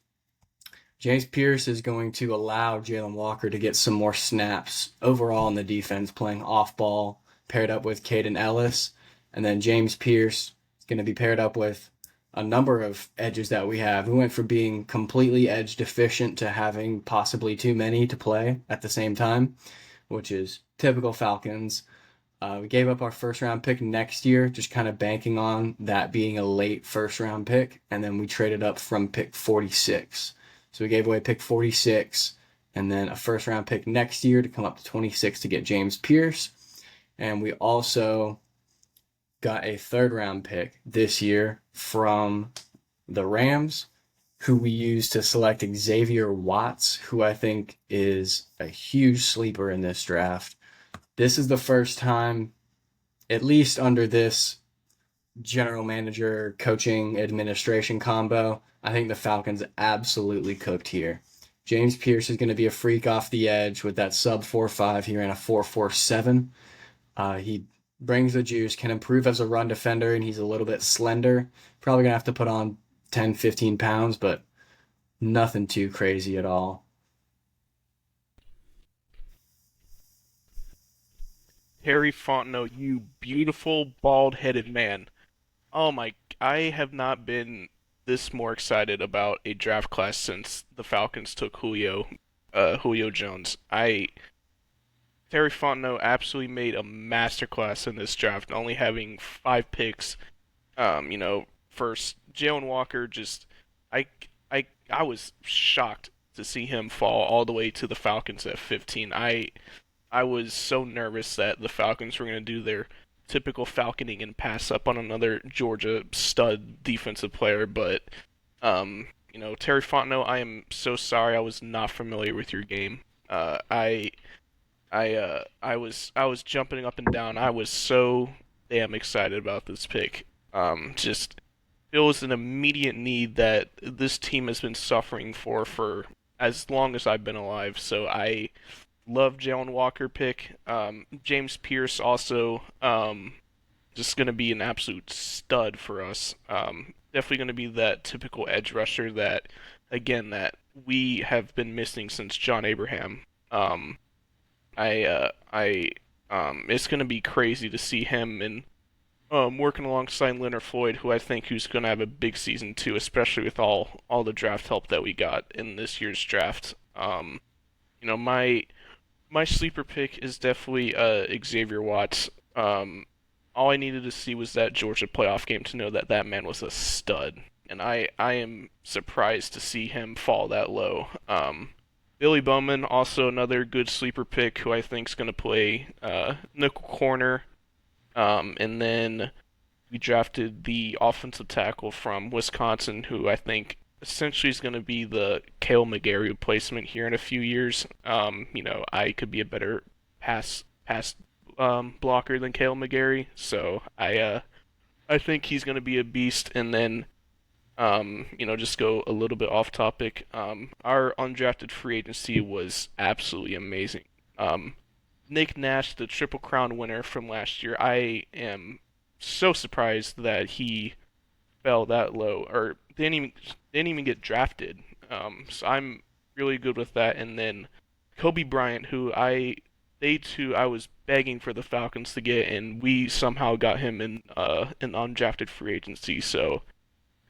James Pierce is going to allow Jalen Walker to get some more snaps overall in the defense, playing off ball, paired up with Caden Ellis. And then James Pierce is going to be paired up with a number of edges that we have. We went from being completely edge deficient to having possibly too many to play at the same time, which is typical Falcons. We gave up our first round pick next year, just kind of banking on that being a late first round pick. And then we traded up from pick 46. So we gave away pick 46 and then a first round pick next year to come up to 26 to get James Pierce. And we also got a third round pick this year from the Rams, who we used to select Xavier Watts, who I think is a huge sleeper in this draft. This is the first time, at least under this general manager, coaching, administration combo, I think the Falcons absolutely cooked here. James Pierce is going to be a freak off the edge with that sub 4.5. He ran a 4.47. He brings the juice, can improve as a run defender, and he's a little bit slender. Probably going to have to put on 10, 15 pounds, but nothing too crazy at all. Harry Fontenot, you beautiful bald-headed man. Oh my, I have not been this more excited about a draft class since the Falcons took Julio Jones. Terry Fontenot absolutely made a masterclass in this draft, only having 5 picks. First Jalen Walker, just I I was shocked to see him fall all the way to the Falcons at 15. I was so nervous that the Falcons were going to do their typical falconing and pass up on another Georgia stud defensive player, but Terry Fontenot, I am so sorry I was not familiar with your game. I was jumping up and down. I was so damn excited about this pick. Just fills an immediate need that this team has been suffering for as long as I've been alive. So I love Jalen Walker pick. James Pierce also just going to be an absolute stud for us. Definitely going to be that typical edge rusher that, again, that we have been missing since John Abraham. It's going to be crazy to see him and working alongside Leonard Floyd, who's going to have a big season too, especially with all the draft help that we got in this year's draft. My sleeper pick is definitely Xavier Watts. All I needed to see was that Georgia playoff game to know that that man was a stud, and I am surprised to see him fall that low. Billy Bowman, also another good sleeper pick, who I think is going to play nickel corner. And then we drafted the offensive tackle from Wisconsin, who I think essentially is going to be the Cale McGarry replacement here in a few years. I could be a better pass blocker than Cale McGarry, so I think he's going to be a beast. And then just go a little bit off topic. Our undrafted free agency was absolutely amazing. Nick Nash, the Triple Crown winner from last year, I am so surprised that he fell that low, or didn't even get drafted. So I'm really good with that. And then Kobe Bryant, who day two I was begging for the Falcons to get, and we somehow got him in an undrafted free agency. So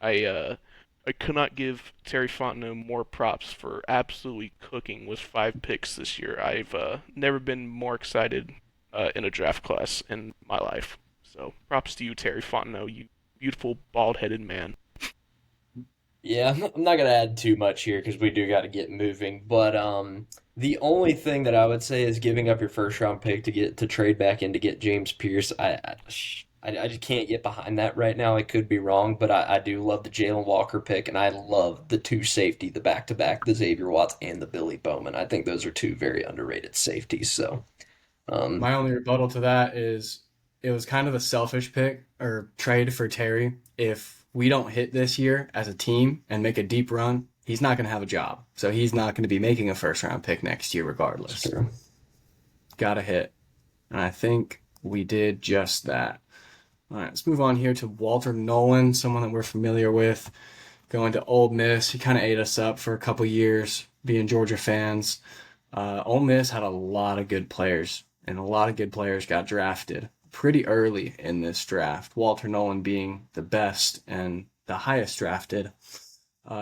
I I could not give Terry Fontenot more props for absolutely cooking with 5 picks this year. I've never been more excited in a draft class in my life. So props to you, Terry Fontenot, you beautiful bald-headed man. Yeah, I'm not gonna add too much here because we do got to get moving. But the only thing that I would say is giving up your first round pick to get to trade back in to get James Pierce. I just can't get behind that right now. I could be wrong, but I do love the Jalen Walker pick, and I love the two safety, the back to back, the Xavier Watts and the Billy Bowman. I think those are two very underrated safeties. So, um, My only rebuttal to that is it was kind of a selfish pick or trade for Terry. If we don't hit this year as a team and make a deep run, he's not going to have a job. So he's not going to be making a first round pick next year it's regardless. true. Got to hit. And I think we did just that. All right, let's move on here to Walter Nolan, someone that we're familiar with, going to Ole Miss. He kind of ate us up for a couple years, being Georgia fans. Ole Miss had a lot of good players, and a lot of good players got drafted pretty early in this draft. Walter Nolan being the best and the highest drafted.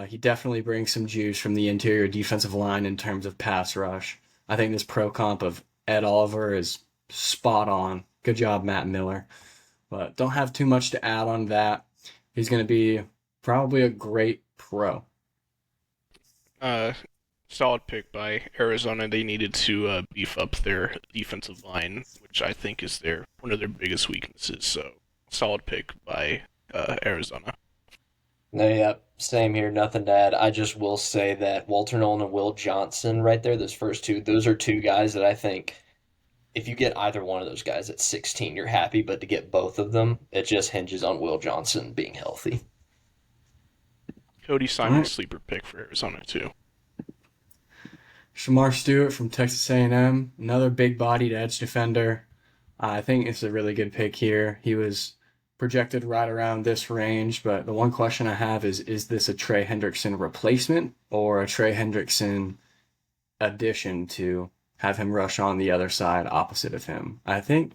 He definitely brings some juice from the interior defensive line in terms of pass rush. I think this pro comp of Ed Oliver is spot on. Good job, Matt Miller. But don't have too much to add on that. He's going to be probably a great pro. Uh, Solid pick by Arizona. They needed to beef up their defensive line, which I think is their one of their biggest weaknesses. So solid pick by Arizona. No, yeah, same here. Nothing to add. I just will say that Walter Nolan and Will Johnson, right there, those first two, those are two guys that I think if you get either one of those guys at 16, you're happy. But to get both of them, it just hinges on Will Johnson being healthy. Cody All Simon right. sleeper pick for Arizona too. Shamar Stewart from Texas A&M, another big-bodied edge defender. I think it's a really good pick here. He was projected right around this range, but the one question I have is this a Trey Hendrickson replacement or a Trey Hendrickson addition to have him rush on the other side opposite of him? I think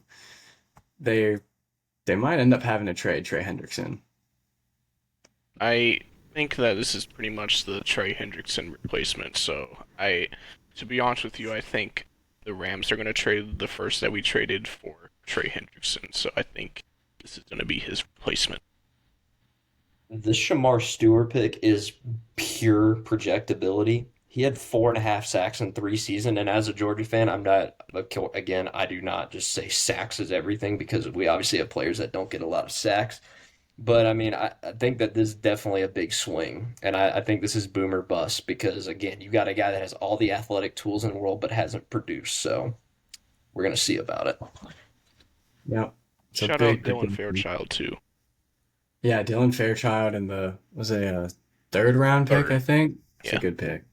they they might end up having to trade Trey Hendrickson. I think that this is pretty much the Trey Hendrickson replacement. To be honest with you, I think the Rams are going to trade the first that we traded for Trey Hendrickson. So I think this is going to be his replacement. This Shamar Stewart pick is pure projectability. He had 4.5 sacks in 3 seasons, and as a Georgia fan, I'm not again. I do not just say sacks is everything because we obviously have players that don't get a lot of sacks. But I mean, I think that this is definitely a big swing, and I think this is boomer bust because again, you got a guy that has all the athletic tools in the world but hasn't produced. So we're gonna see about it. Yep. It's a Shout out big pick. Dylan Fairchild too. Yeah, Dylan Fairchild in the was a third round pick, I Third. think. It's a Yeah. good pick.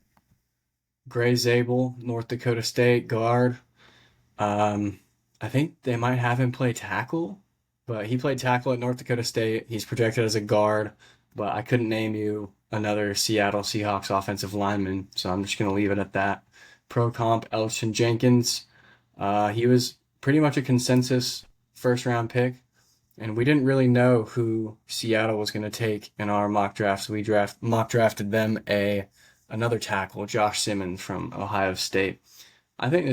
Gray Zabel, North Dakota State guard. Um, I think they might have him play tackle, but he played tackle at North Dakota State. He's projected as a guard, but I couldn't name you another Seattle Seahawks offensive lineman, so I'm just gonna leave it at that. Pro comp Elgton Jenkins. He was pretty much a consensus first round pick, and we didn't really know who Seattle was going to take in our mock drafts. We mock drafted them a another tackle, Josh Simmons from Ohio State. I think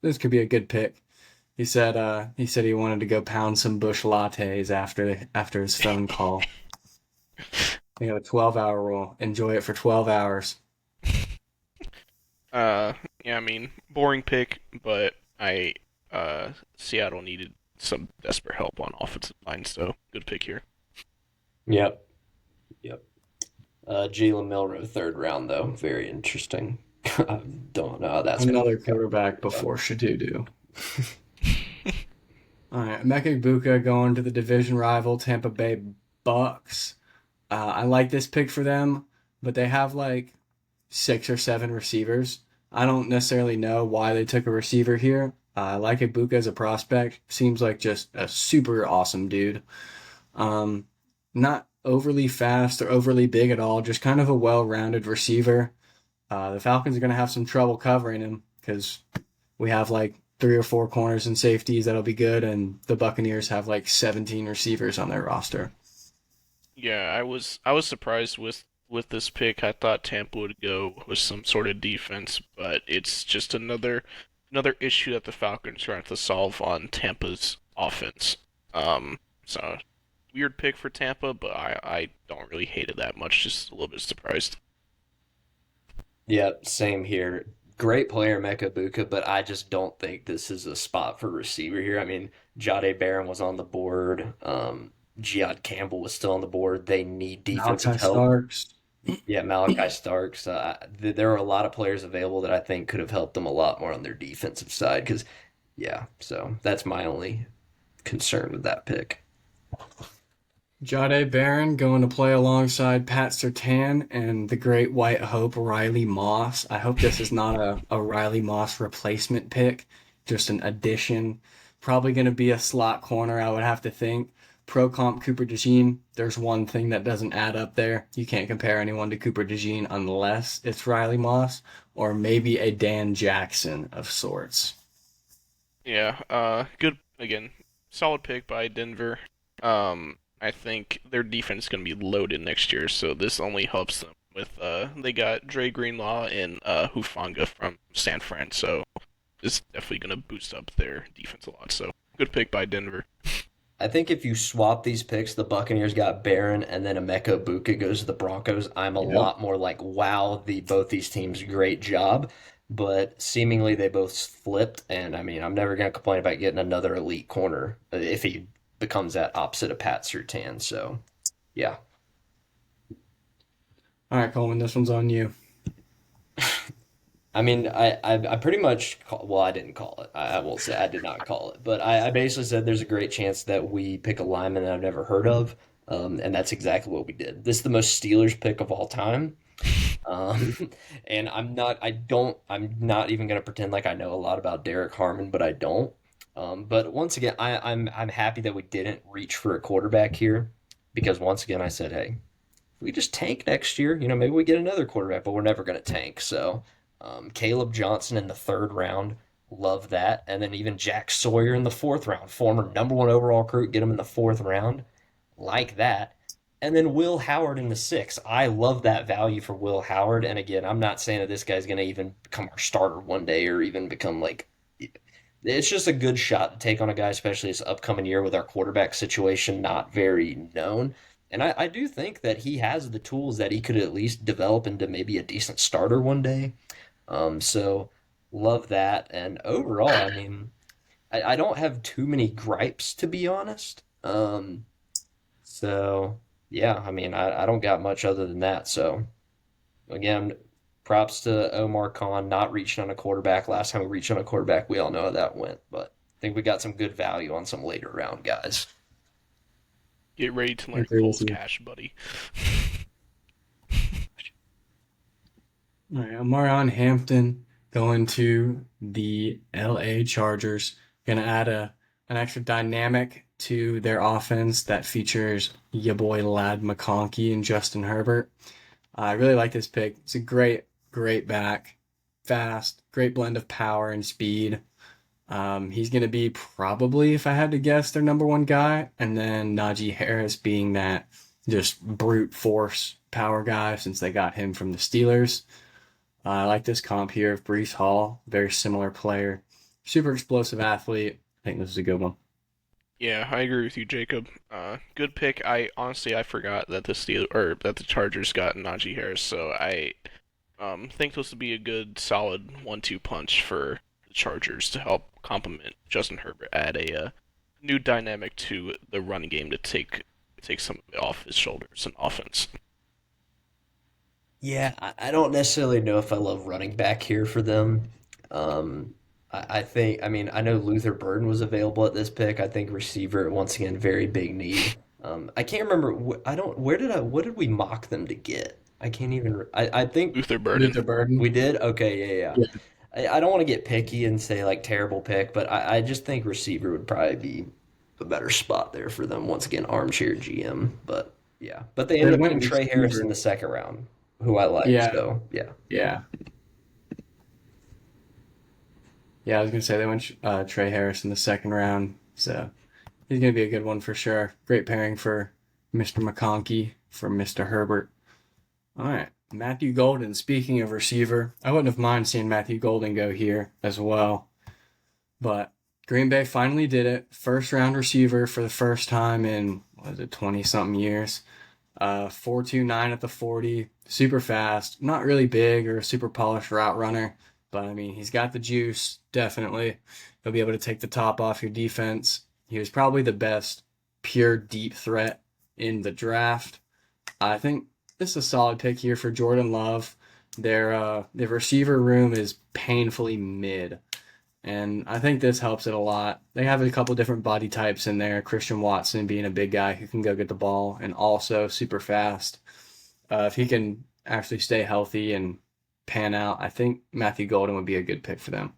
this could be a good pick. He said he wanted to go pound some bush lattes after his phone call. They got a 12-hour rule. Enjoy it for 12 hours. Yeah, I mean, boring pick, but Seattle needed some desperate help on offensive line, so good pick here. Yep, yep. Jalen Milrow, third round though, very interesting. I don't know how that's gonna Another work out. quarterback before Shadudu. All right, Emeka Egbuka going to the division rival Tampa Bay Bucks. I like this pick for them, but they have like 6 or 7 receivers. I don't necessarily know why they took a receiver here. I like Egbuka as a prospect. Seems like just a super awesome dude. Um, Not overly fast or overly big at all, just kind of a well-rounded receiver. The Falcons are going to have some trouble covering him because we have like 3 or 4 corners and safeties that'll be good, and the Buccaneers have like 17 receivers on their roster. Yeah, I was surprised with this pick. I thought Tampa would go with some sort of defense, but it's just another issue that the Falcons are going to have to solve on Tampa's offense. So weird pick for Tampa, but I don't really hate it that much. Just a little bit surprised. Yeah, same here. Great player, Mecca Buka, but I just don't think this is a spot for receiver here. I mean, Jade Barron was on the board. Giad Campbell was still on the board. They need defensive Malachi help. Starks. Yeah, Malachi Starks. There are a lot of players available that I think could have helped them a lot more on their defensive side. Because, yeah, so that's my only concern with that pick. Jade Barron going to play alongside Pat Surtain and the great white hope Riley Moss. I hope this is not a Riley Moss replacement pick, just an addition. Probably going to be a slot corner, I would have to think. Pro comp Cooper DeJean, there's one thing that doesn't add up there. You can't compare anyone to Cooper DeJean unless it's Riley Moss or maybe a Dan Jackson of sorts. Yeah, good again. Solid pick by Denver. I think their defense is going to be loaded next year, so this only helps them with they got Dre Greenlaw and Hufanga from San Fran, so this is definitely going to boost up their defense a lot. So good pick by Denver. I think if you swap these picks, the Buccaneers got Barron and then Emeka Buka goes to the Broncos. I'm a Yep. lot more like, wow, both these teams, great job. But seemingly they both flipped, and I mean, I'm never going to complain about getting another elite corner if he becomes that opposite of Pat Surtain. So, yeah. All right, Coleman, this one's on you. I mean, I pretty much well, I didn't call it. I won't say I did not call it, but I basically said there's a great chance that we pick a lineman that I've never heard of, and that's exactly what we did. This is the most Steelers pick of all time, um, and I'm not even gonna pretend like I know a lot about Derek Harmon, but I don't. But once again, I'm happy that we didn't reach for a quarterback here, because once again I said, hey, we just tank next year, maybe we get another quarterback, but we're never going to tank. So, Caleb Johnson in the third round, love that. And then even Jack Sawyer in the fourth round, former number one overall recruit, get him in the fourth round, like that. And then Will Howard in the sixth. I love that value for Will Howard. And again, I'm not saying that this guy's going to even become our starter one day or even become like. It's just a good shot to take on a guy, especially this upcoming year with our quarterback situation not very known. And I do think that he has the tools that he could at least develop into maybe a decent starter one day. So love that. And overall, I mean, I don't have too many gripes to be honest. So yeah, I mean, I don't got much other than that. So again, props to Omar Khan not reaching on a quarterback. Last time we reached on a quarterback, we all know how that went. But I think we got some good value on some later round guys. Get ready to I learn agree with Cole's you. cash, buddy. All right, Omarion Hampton going to the LA Chargers. Going to add an extra dynamic to their offense that features your boy Lad McConkey and Justin Herbert. I really like this pick. It's a great back, fast, great blend of power and speed. He's going to be probably, if I had to guess, their number one guy. And then Najee Harris being that just brute force power guy since they got him from the Steelers. I like this comp here of Brees Hall, very similar player, super explosive athlete. I think this is a good one. Yeah, I agree with you, Jacob. Good pick. I forgot that the Chargers got Najee Harris, so I think this would be a good, solid one-two punch for the Chargers to help complement Justin Herbert, add a new dynamic to the running game to take some of it off his shoulders in offense. Yeah, I don't necessarily know if I love running back here for them. I think, I mean, I know Luther Burden was available at this pick. I think receiver, once again, very big need. I can't remember. I don't. What did we mock them to get? I can't even. I think Luther Burden. Luther Burden. we did. Okay, yeah, Yeah. yeah. I don't want to get picky and say like terrible pick, but I just think receiver would probably be a better spot there for them. Once again, armchair GM, but yeah. But they They ended up went getting Trey Harris in receiver. the second round, who I like. Yeah, So yeah. yeah. Yeah, I was gonna say they went Trey Harris in the second round, so he's gonna be a good one for sure. Great pairing for Mr. McConkey for Mr. Herbert. All right, Matthew Golden. Speaking of receiver, I wouldn't have mind seeing Matthew Golden go here as well. But Green Bay finally did it. First round receiver for the first time in, what is it, 20 something years. 4.29 at the 40, super fast, not really big or a super polished route runner, but I mean, he's got the juice, definitely. He'll be able to take the top off your defense. He was probably the best pure deep threat in the draft. I think this is a solid pick here for Jordan Love. Their receiver room is painfully mid. And I think this helps it a lot. They have a couple different body types in there. Christian Watson being a big guy who can go get the ball and also super fast. If he can actually stay healthy and pan out, I think Matthew Golden would be a good pick for them.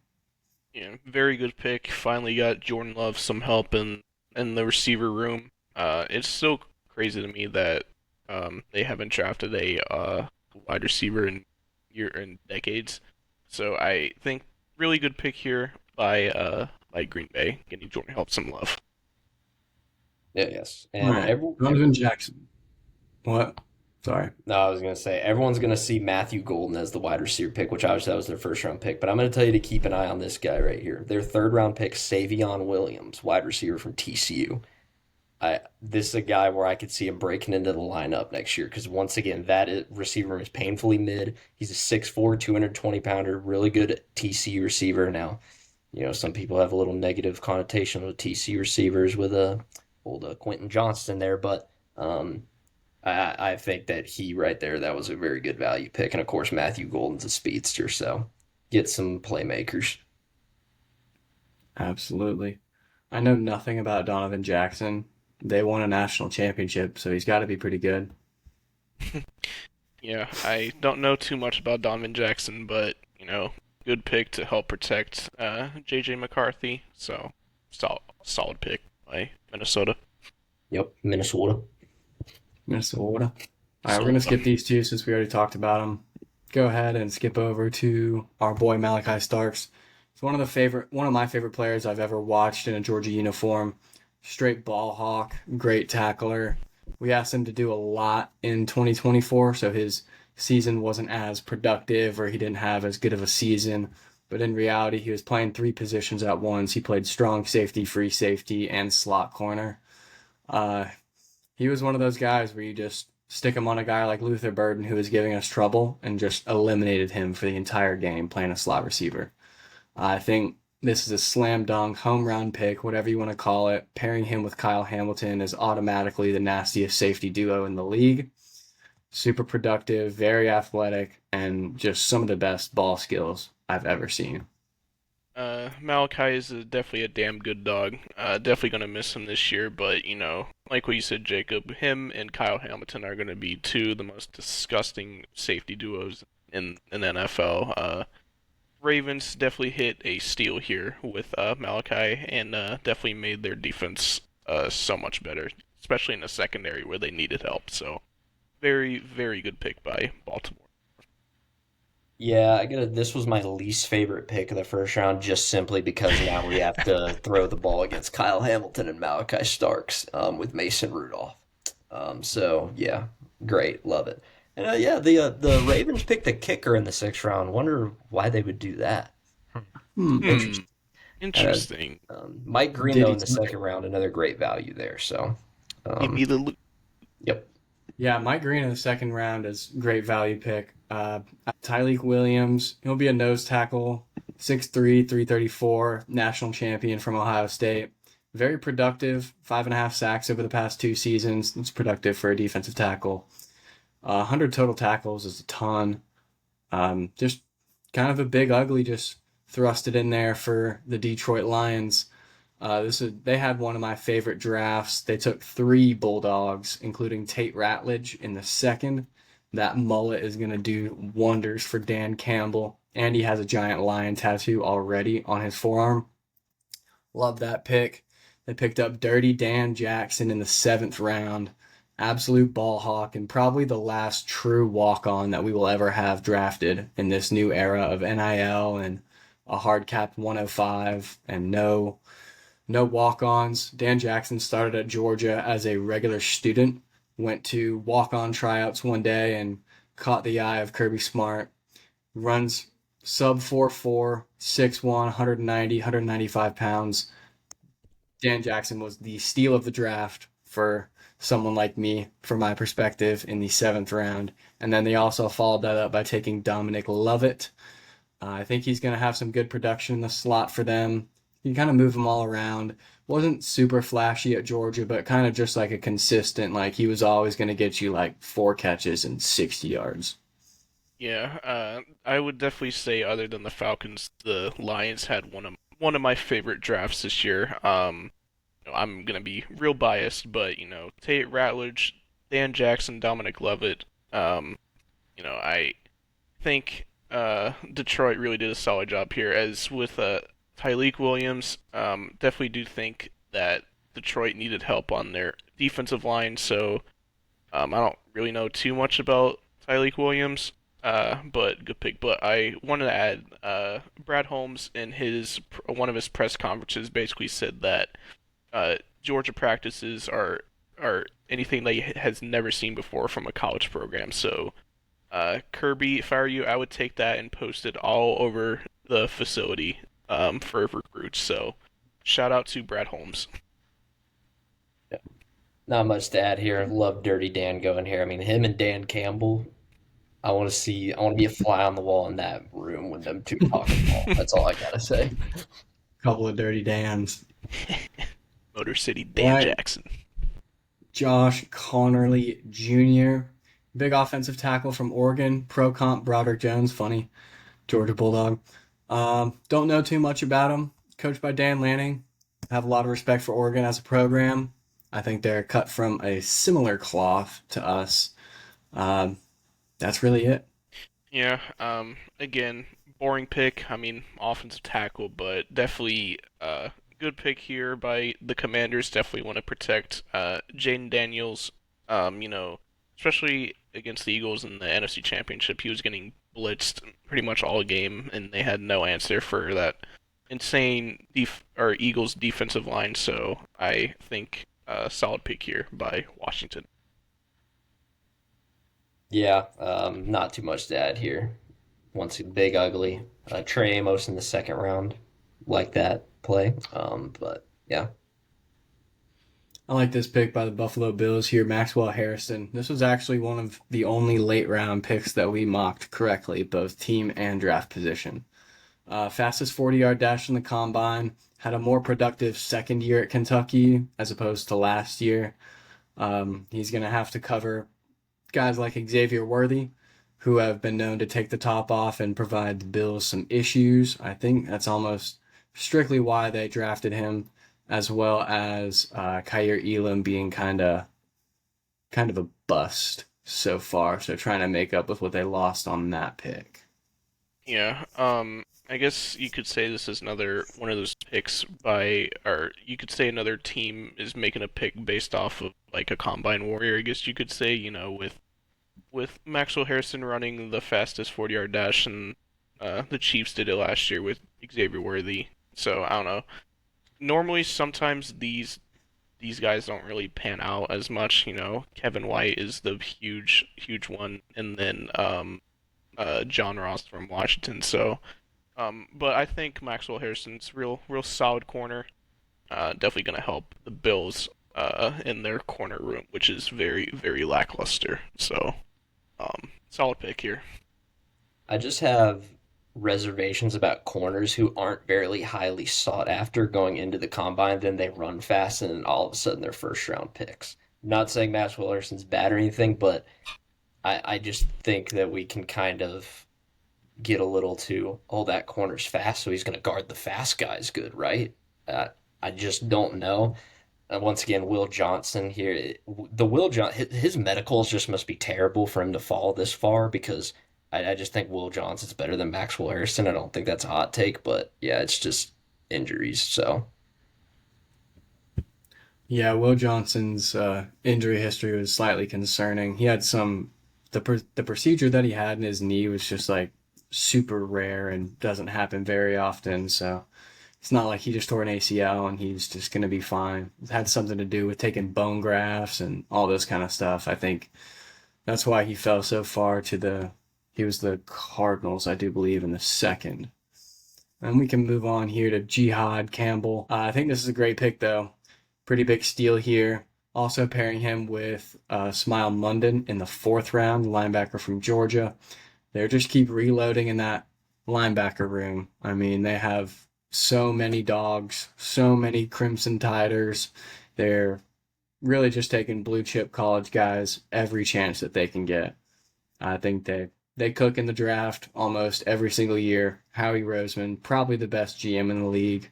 Yeah, very good pick. Finally got Jordan Love some help in the receiver room. It's still crazy to me that they haven't drafted a wide receiver in decades. So I think really good pick here by Green Bay, getting Jordan help some love. Yeah, yes. All And right, Donovan Jackson. What? Sorry. no, I was gonna say everyone's gonna see Matthew Golden as the wide receiver pick, which obviously that was their first round pick. But I'm gonna tell you to keep an eye on this guy right here. Their third round pick, Savion Williams, wide receiver from TCU. This is a guy where I could see him breaking into the lineup next year because once again receiver is painfully mid. He's a 6'4", 220 pounder, really good TCU receiver. Now, some people have a little negative connotation with TCU receivers with old Quentin Johnston there, but I think that he right there, that was a very good value pick. And of course, Matthew Golden's a speedster, so get some playmakers. Absolutely. I know nothing about Donovan Jackson. They won a national championship, so he's got to be pretty good. Yeah, I don't know too much about Donovan Jackson, but good pick to help protect JJ McCarthy. So solid pick by Minnesota. Yep, Minnesota. Minnesota. All right, we're So going to skip these two since we already talked about them. Go ahead and skip over to our boy Malachi Starks. It's one of my favorite players I've ever watched in a Georgia uniform. Straight ball hawk, great tackler. We asked him to do a lot in 2024, so his season wasn't as productive or he didn't have as good of a season. But in reality, he was playing three positions at once. He played strong safety, free safety, and slot corner. Uh, he was one of those guys where you just stick him on a guy like Luther Burden who was giving us trouble and just eliminated him for the entire game playing a slot receiver. I think this is a slam dunk, home run pick, whatever you want to call it. Pairing him with Kyle Hamilton is automatically the nastiest safety duo in the league. Super productive, very athletic, and just some of the best ball skills I've ever seen. Malachi is definitely a damn good dog. Definitely gonna miss him this year, but like what you said, Jacob, him and Kyle Hamilton are gonna be two of the most disgusting safety duos in the NFL. Ravens definitely hit a steal here with Malachi and definitely made their defense so much better, especially in the secondary where they needed help. So very, very good pick by Baltimore. Yeah, this was my least favorite pick of the first round, just simply because now we have to throw the ball against Kyle Hamilton and Malachi Starks with Mason Rudolph. So yeah, great, love it. And yeah, the Ravens picked a kicker in the sixth round. Wonder why they would do that. Hmm, Interesting. Uh, interesting. Mike Green Did though he in the take second round, another great value there. So Give me um, the loot. yep, Yeah, Mike Green in the second round is great value pick. Tyleek Williams, he'll be a nose tackle, 6'3", 334, national champion from Ohio State. Very productive, 5.5 sacks over the past 2 seasons. It's productive for a defensive tackle. 100 total tackles is a ton. Just kind of a big ugly, just thrust it in there for the Detroit Lions. They had one of my favorite drafts. They took three Bulldogs, including Tate Ratledge in the second. That mullet is going to do wonders for Dan Campbell, and he has a giant lion tattoo already on his forearm. Love that pick. They picked up Dirty Dan Jackson in the seventh round. Absolute ball hawk and probably the last true walk-on that we will ever have drafted in this new era of NIL and a hard capped 105 and no walk-ons. Dan Jackson started at Georgia as a regular student, went to walk-on tryouts one day and caught the eye of Kirby Smart. Runs sub 4'4", 6'1", 190, 195 pounds. Dan Jackson was the steal of the draft for someone like me, from my perspective, in the seventh round. And then they also followed that up by taking Dominic Lovett. I think he's going to have some good production in the slot for them. You can kind of move him all around. Wasn't super flashy at Georgia, but kind of just like a consistent, like he was always going to get you like 4 catches and 60 yards. Yeah, I would definitely say other than the Falcons, the Lions had one of my favorite drafts this year. I'm gonna be real biased, but Tate Ratledge, Dan Jackson, Dominic Lovett. I think Detroit really did a solid job here. As with Tyleik Williams, definitely do think that Detroit needed help on their defensive line. So I don't really know too much about Tyleik Williams, but good pick. But I wanted to add Brad Holmes in his one of his press conferences basically said that Georgia practices are anything that he has never seen before from a college program. So Kirby, if I were you, I would take that and post it all over the facility for recruits. So shout out to Brad Holmes. Not much to add here. Love Dirty Dan going here. I mean, him and Dan Campbell. I want to be a fly on the wall in that room when them two talking ball. That's all I gotta say. Couple of dirty Dans. Motor City All Dan right, Jackson. Josh Connerly Jr., big offensive tackle from Oregon, pro comp Broderick Jones, funny, Georgia Bulldog. Don't know too much about him. Coached by Dan Lanning. Have a lot of respect for Oregon as a program. I think they're cut from a similar cloth to us. Um, that's really it. Yeah, again, boring pick. I mean, offensive tackle, but definitely good pick here by the Commanders. Definitely want to protect Jaden Daniels. Especially against the Eagles in the NFC Championship, he was getting blitzed pretty much all game, and they had no answer for that insane or Eagles defensive line. So I think solid pick here by Washington. Yeah, not too much to add here. Once a big ugly. Trey Amos in the second round, like that play. But yeah, I like this pick by the Buffalo Bills here, Maxwell Harrison. This was actually one of the only late round picks that we mocked correctly, both team and draft position. Fastest 40-yard dash in the combine, had a more productive second year at Kentucky as opposed to last year. He's going to have to cover guys like Xavier Worthy, who have been known to take the top off and provide the Bills some issues. I think that's almost strictly why they drafted him, as well as Kyer Elam being kind of a bust so far. So trying to make up with what they lost on that pick. Yeah, I guess you could say this is another one of those picks or you could say another team is making a pick based off of like a combine warrior. I guess you could say, with Maxwell Harrison running the fastest 40-yard dash, and the Chiefs did it last year with Xavier Worthy. So I don't know. Normally, sometimes these guys don't really pan out as much. Kevin White is the huge one, and then John Ross from Washington. So, but I think Maxwell Harrison's real solid corner. Definitely gonna help the Bills in their corner room, which is very very lackluster. So, solid pick here. I just have reservations about corners who aren't very highly sought after going into the combine. Then they run fast, and then all of a sudden they're first round picks. I'm not saying Maxwell Wilson's bad or anything, but I just think that we can kind of get a little too, oh, that corner's fast, so he's going to guard the fast guys good, right? Uh, I just don't know. Once again, Will Johnson here. The Will John his medicals just must be terrible for him to fall this far because I just think Will Johnson's better than Maxwell Harrison. I don't think that's a hot take, but yeah, it's just injuries. So Yeah, Will Johnson's injury history was slightly concerning. He had the procedure that he had in his knee was just like super rare and doesn't happen very often. So it's not like he just tore an ACL and he's just going to be fine. It had something to do with taking bone grafts and all this kind of stuff. I think that's why he fell so far to the He was the Cardinals, I do believe, in the second. And we can move on here to Jihad Campbell. I think this is a great pick, though. Pretty big steal here. Also pairing him with Smile London in the fourth round, linebacker from Georgia. They just keep reloading in that linebacker room. I mean, they have so many dogs, so many Crimson Tiders. They're really just taking blue chip college guys every chance that they can get. I think they cook in the draft almost every single year. Howie Roseman, probably the best GM in the league.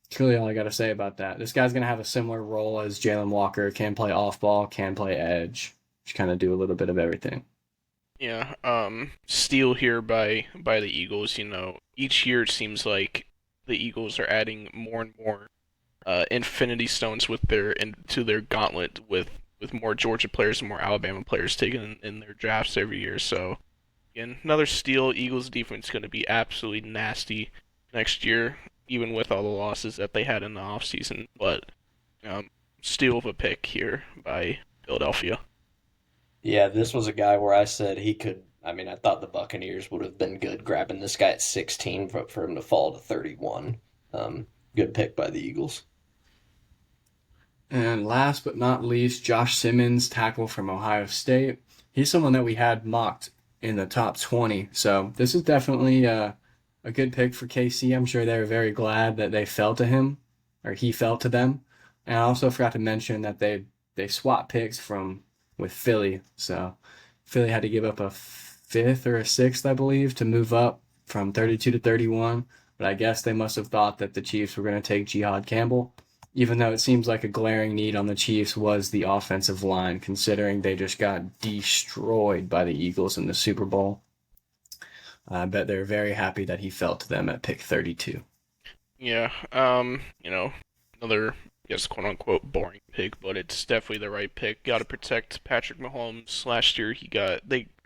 That's really all I got to say about that. This guy's going to have a similar role as Jalen Walker. Can play off ball, can play edge. Just kind of do a little bit of everything. Yeah, steal here by the Eagles. Each year it seems like the Eagles are adding more and more Infinity Stones into their gauntlet with more Georgia players and more Alabama players taken in their drafts every year. So again, another steal. Eagles defense is going to be absolutely nasty next year, even with all the losses that they had in the offseason. But steal of a pick here by Philadelphia. Yeah, this was a guy where I said he could. I mean, I thought the Buccaneers would have been good grabbing this guy at 16 for him to fall to 31. Good pick by the Eagles. And last but not least, Josh Simmons, tackle from Ohio State. He's someone that we had mocked in the top 20. So this is definitely a good pick for KC. I'm sure they were very glad that they fell to him, or he fell to them. And I also forgot to mention that they swapped picks from with Philly. So Philly had to give up a fifth or a sixth, I believe, to move up from 32 to 31. But I guess they must have thought that the Chiefs were going to take Jihad Campbell, even though it seems like a glaring need on the Chiefs was the offensive line, considering they just got destroyed by the Eagles in the Super Bowl. I bet they're very happy that he fell to them at pick 32. Yeah, another, I guess, quote unquote boring pick, but it's definitely the right pick. Got to protect Patrick Mahomes. Last year,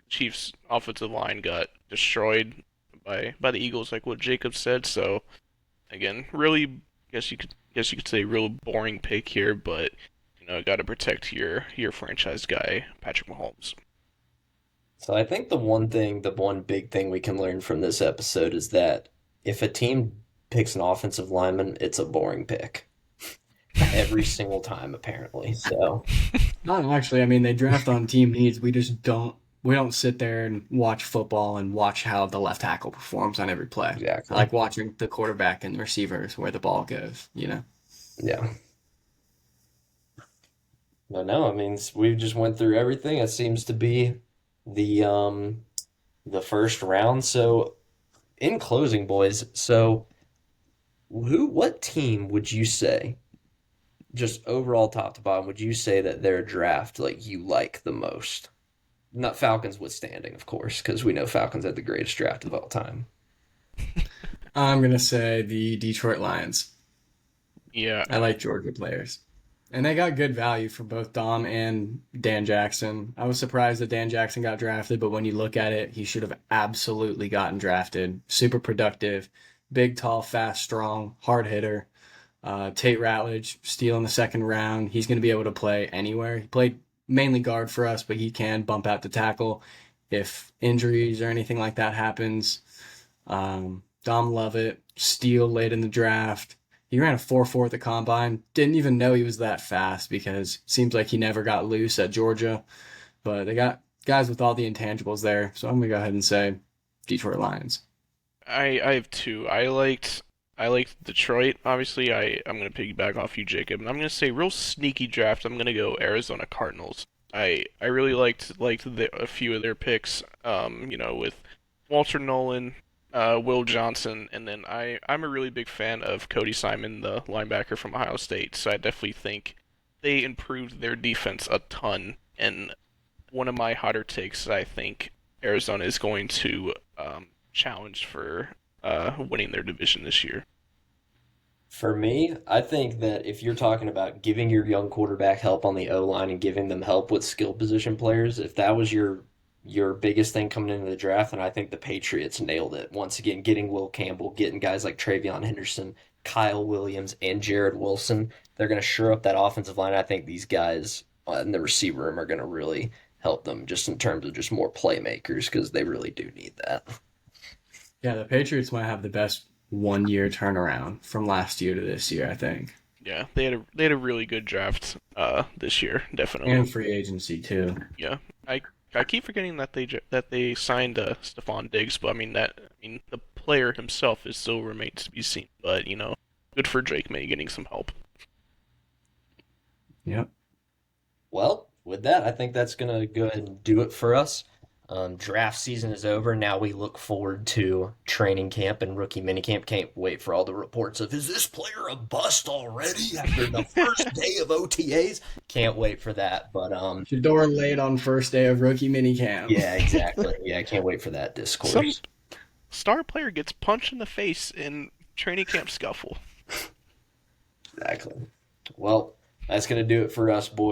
Chiefs offensive line got destroyed by the Eagles, like what Jacob said. So again, really, guess you could say real boring pick here, but got to protect your franchise guy, Patrick Mahomes. So I think the one big thing we can learn from this episode is that if a team picks an offensive lineman, it's a boring pick every single time, apparently. So Not actually. I mean, they draft on team needs. We don't sit there and watch football and watch how the left tackle performs on every play. I exactly, like watching the quarterback and the receivers where the ball goes. yeah. No, I mean we just went through everything. It seems to be the um the first round. So in closing, boys, so what team would you say, just overall top to bottom, would you say that their draft like you like the most? Not Falcons withstanding, of course, because we know Falcons had the greatest draft of all time. I'm gonna say the Detroit Lions. Yeah, I like Georgia players. And they got good value for both Dom and Dan Jackson. I was surprised that Dan Jackson got drafted, but when you look at it, he should have absolutely gotten drafted. Super productive, big, tall, fast, strong, hard hitter. Tate Ratledge, steal in the second round. He's going to be able to play anywhere. He played mainly guard for us, but he can bump out to tackle if injuries or anything like that happens. Dom Lovett, steal late in the draft. He ran a 4.4 at the combine. Didn't even know he was that fast because it seems like he never got loose at Georgia. But they got guys with all the intangibles there. So I'm going to go ahead and say Detroit Lions. I have two. I liked Detroit. Obviously, I'm gonna piggyback off you, Jacob, and I'm gonna say real sneaky draft. I'm gonna go Arizona Cardinals. I really liked a few of their picks. With Walter Nolan, Will Johnson, and then I'm a really big fan of Cody Simon, the linebacker from Ohio State. So I definitely think they improved their defense a ton. And one of my hotter takes, I think Arizona is going to challenge for winning their division this year. For me, I think that if you're talking about giving your young quarterback help on the O line and giving them help with skill position players, if that was your biggest thing coming into the draft, then I think the Patriots nailed it. Once again, getting Will Campbell, getting guys like Travion Henderson, Kyle Williams, and Jared Wilson, they're going to shore up that offensive line. I think these guys in the receiver room are going to really help them just in terms of just more playmakers because they really do need that. Yeah, the Patriots might have the best 1 year turnaround from last year to this year, I think. Yeah, they had a really good draft this year, definitely. And free agency too. Yeah, I I keep forgetting that that they signed Stephon Diggs, but I mean the player himself is still remains to be seen. But good for Drake May getting some help. Yep. Well, with that, I think that's going to go ahead and do it for us. Draft season is over. Now we look forward to training camp and rookie minicamp. Can't wait for all the reports of, is this player a bust already after the first day of OTAs? Can't wait for that. But Shador late on first day of rookie minicamp. yeah, exactly. Yeah, I can't wait for that Some discourse. star player gets punched in the face in training camp scuffle. Exactly. Well, that's going to do it for us, boys.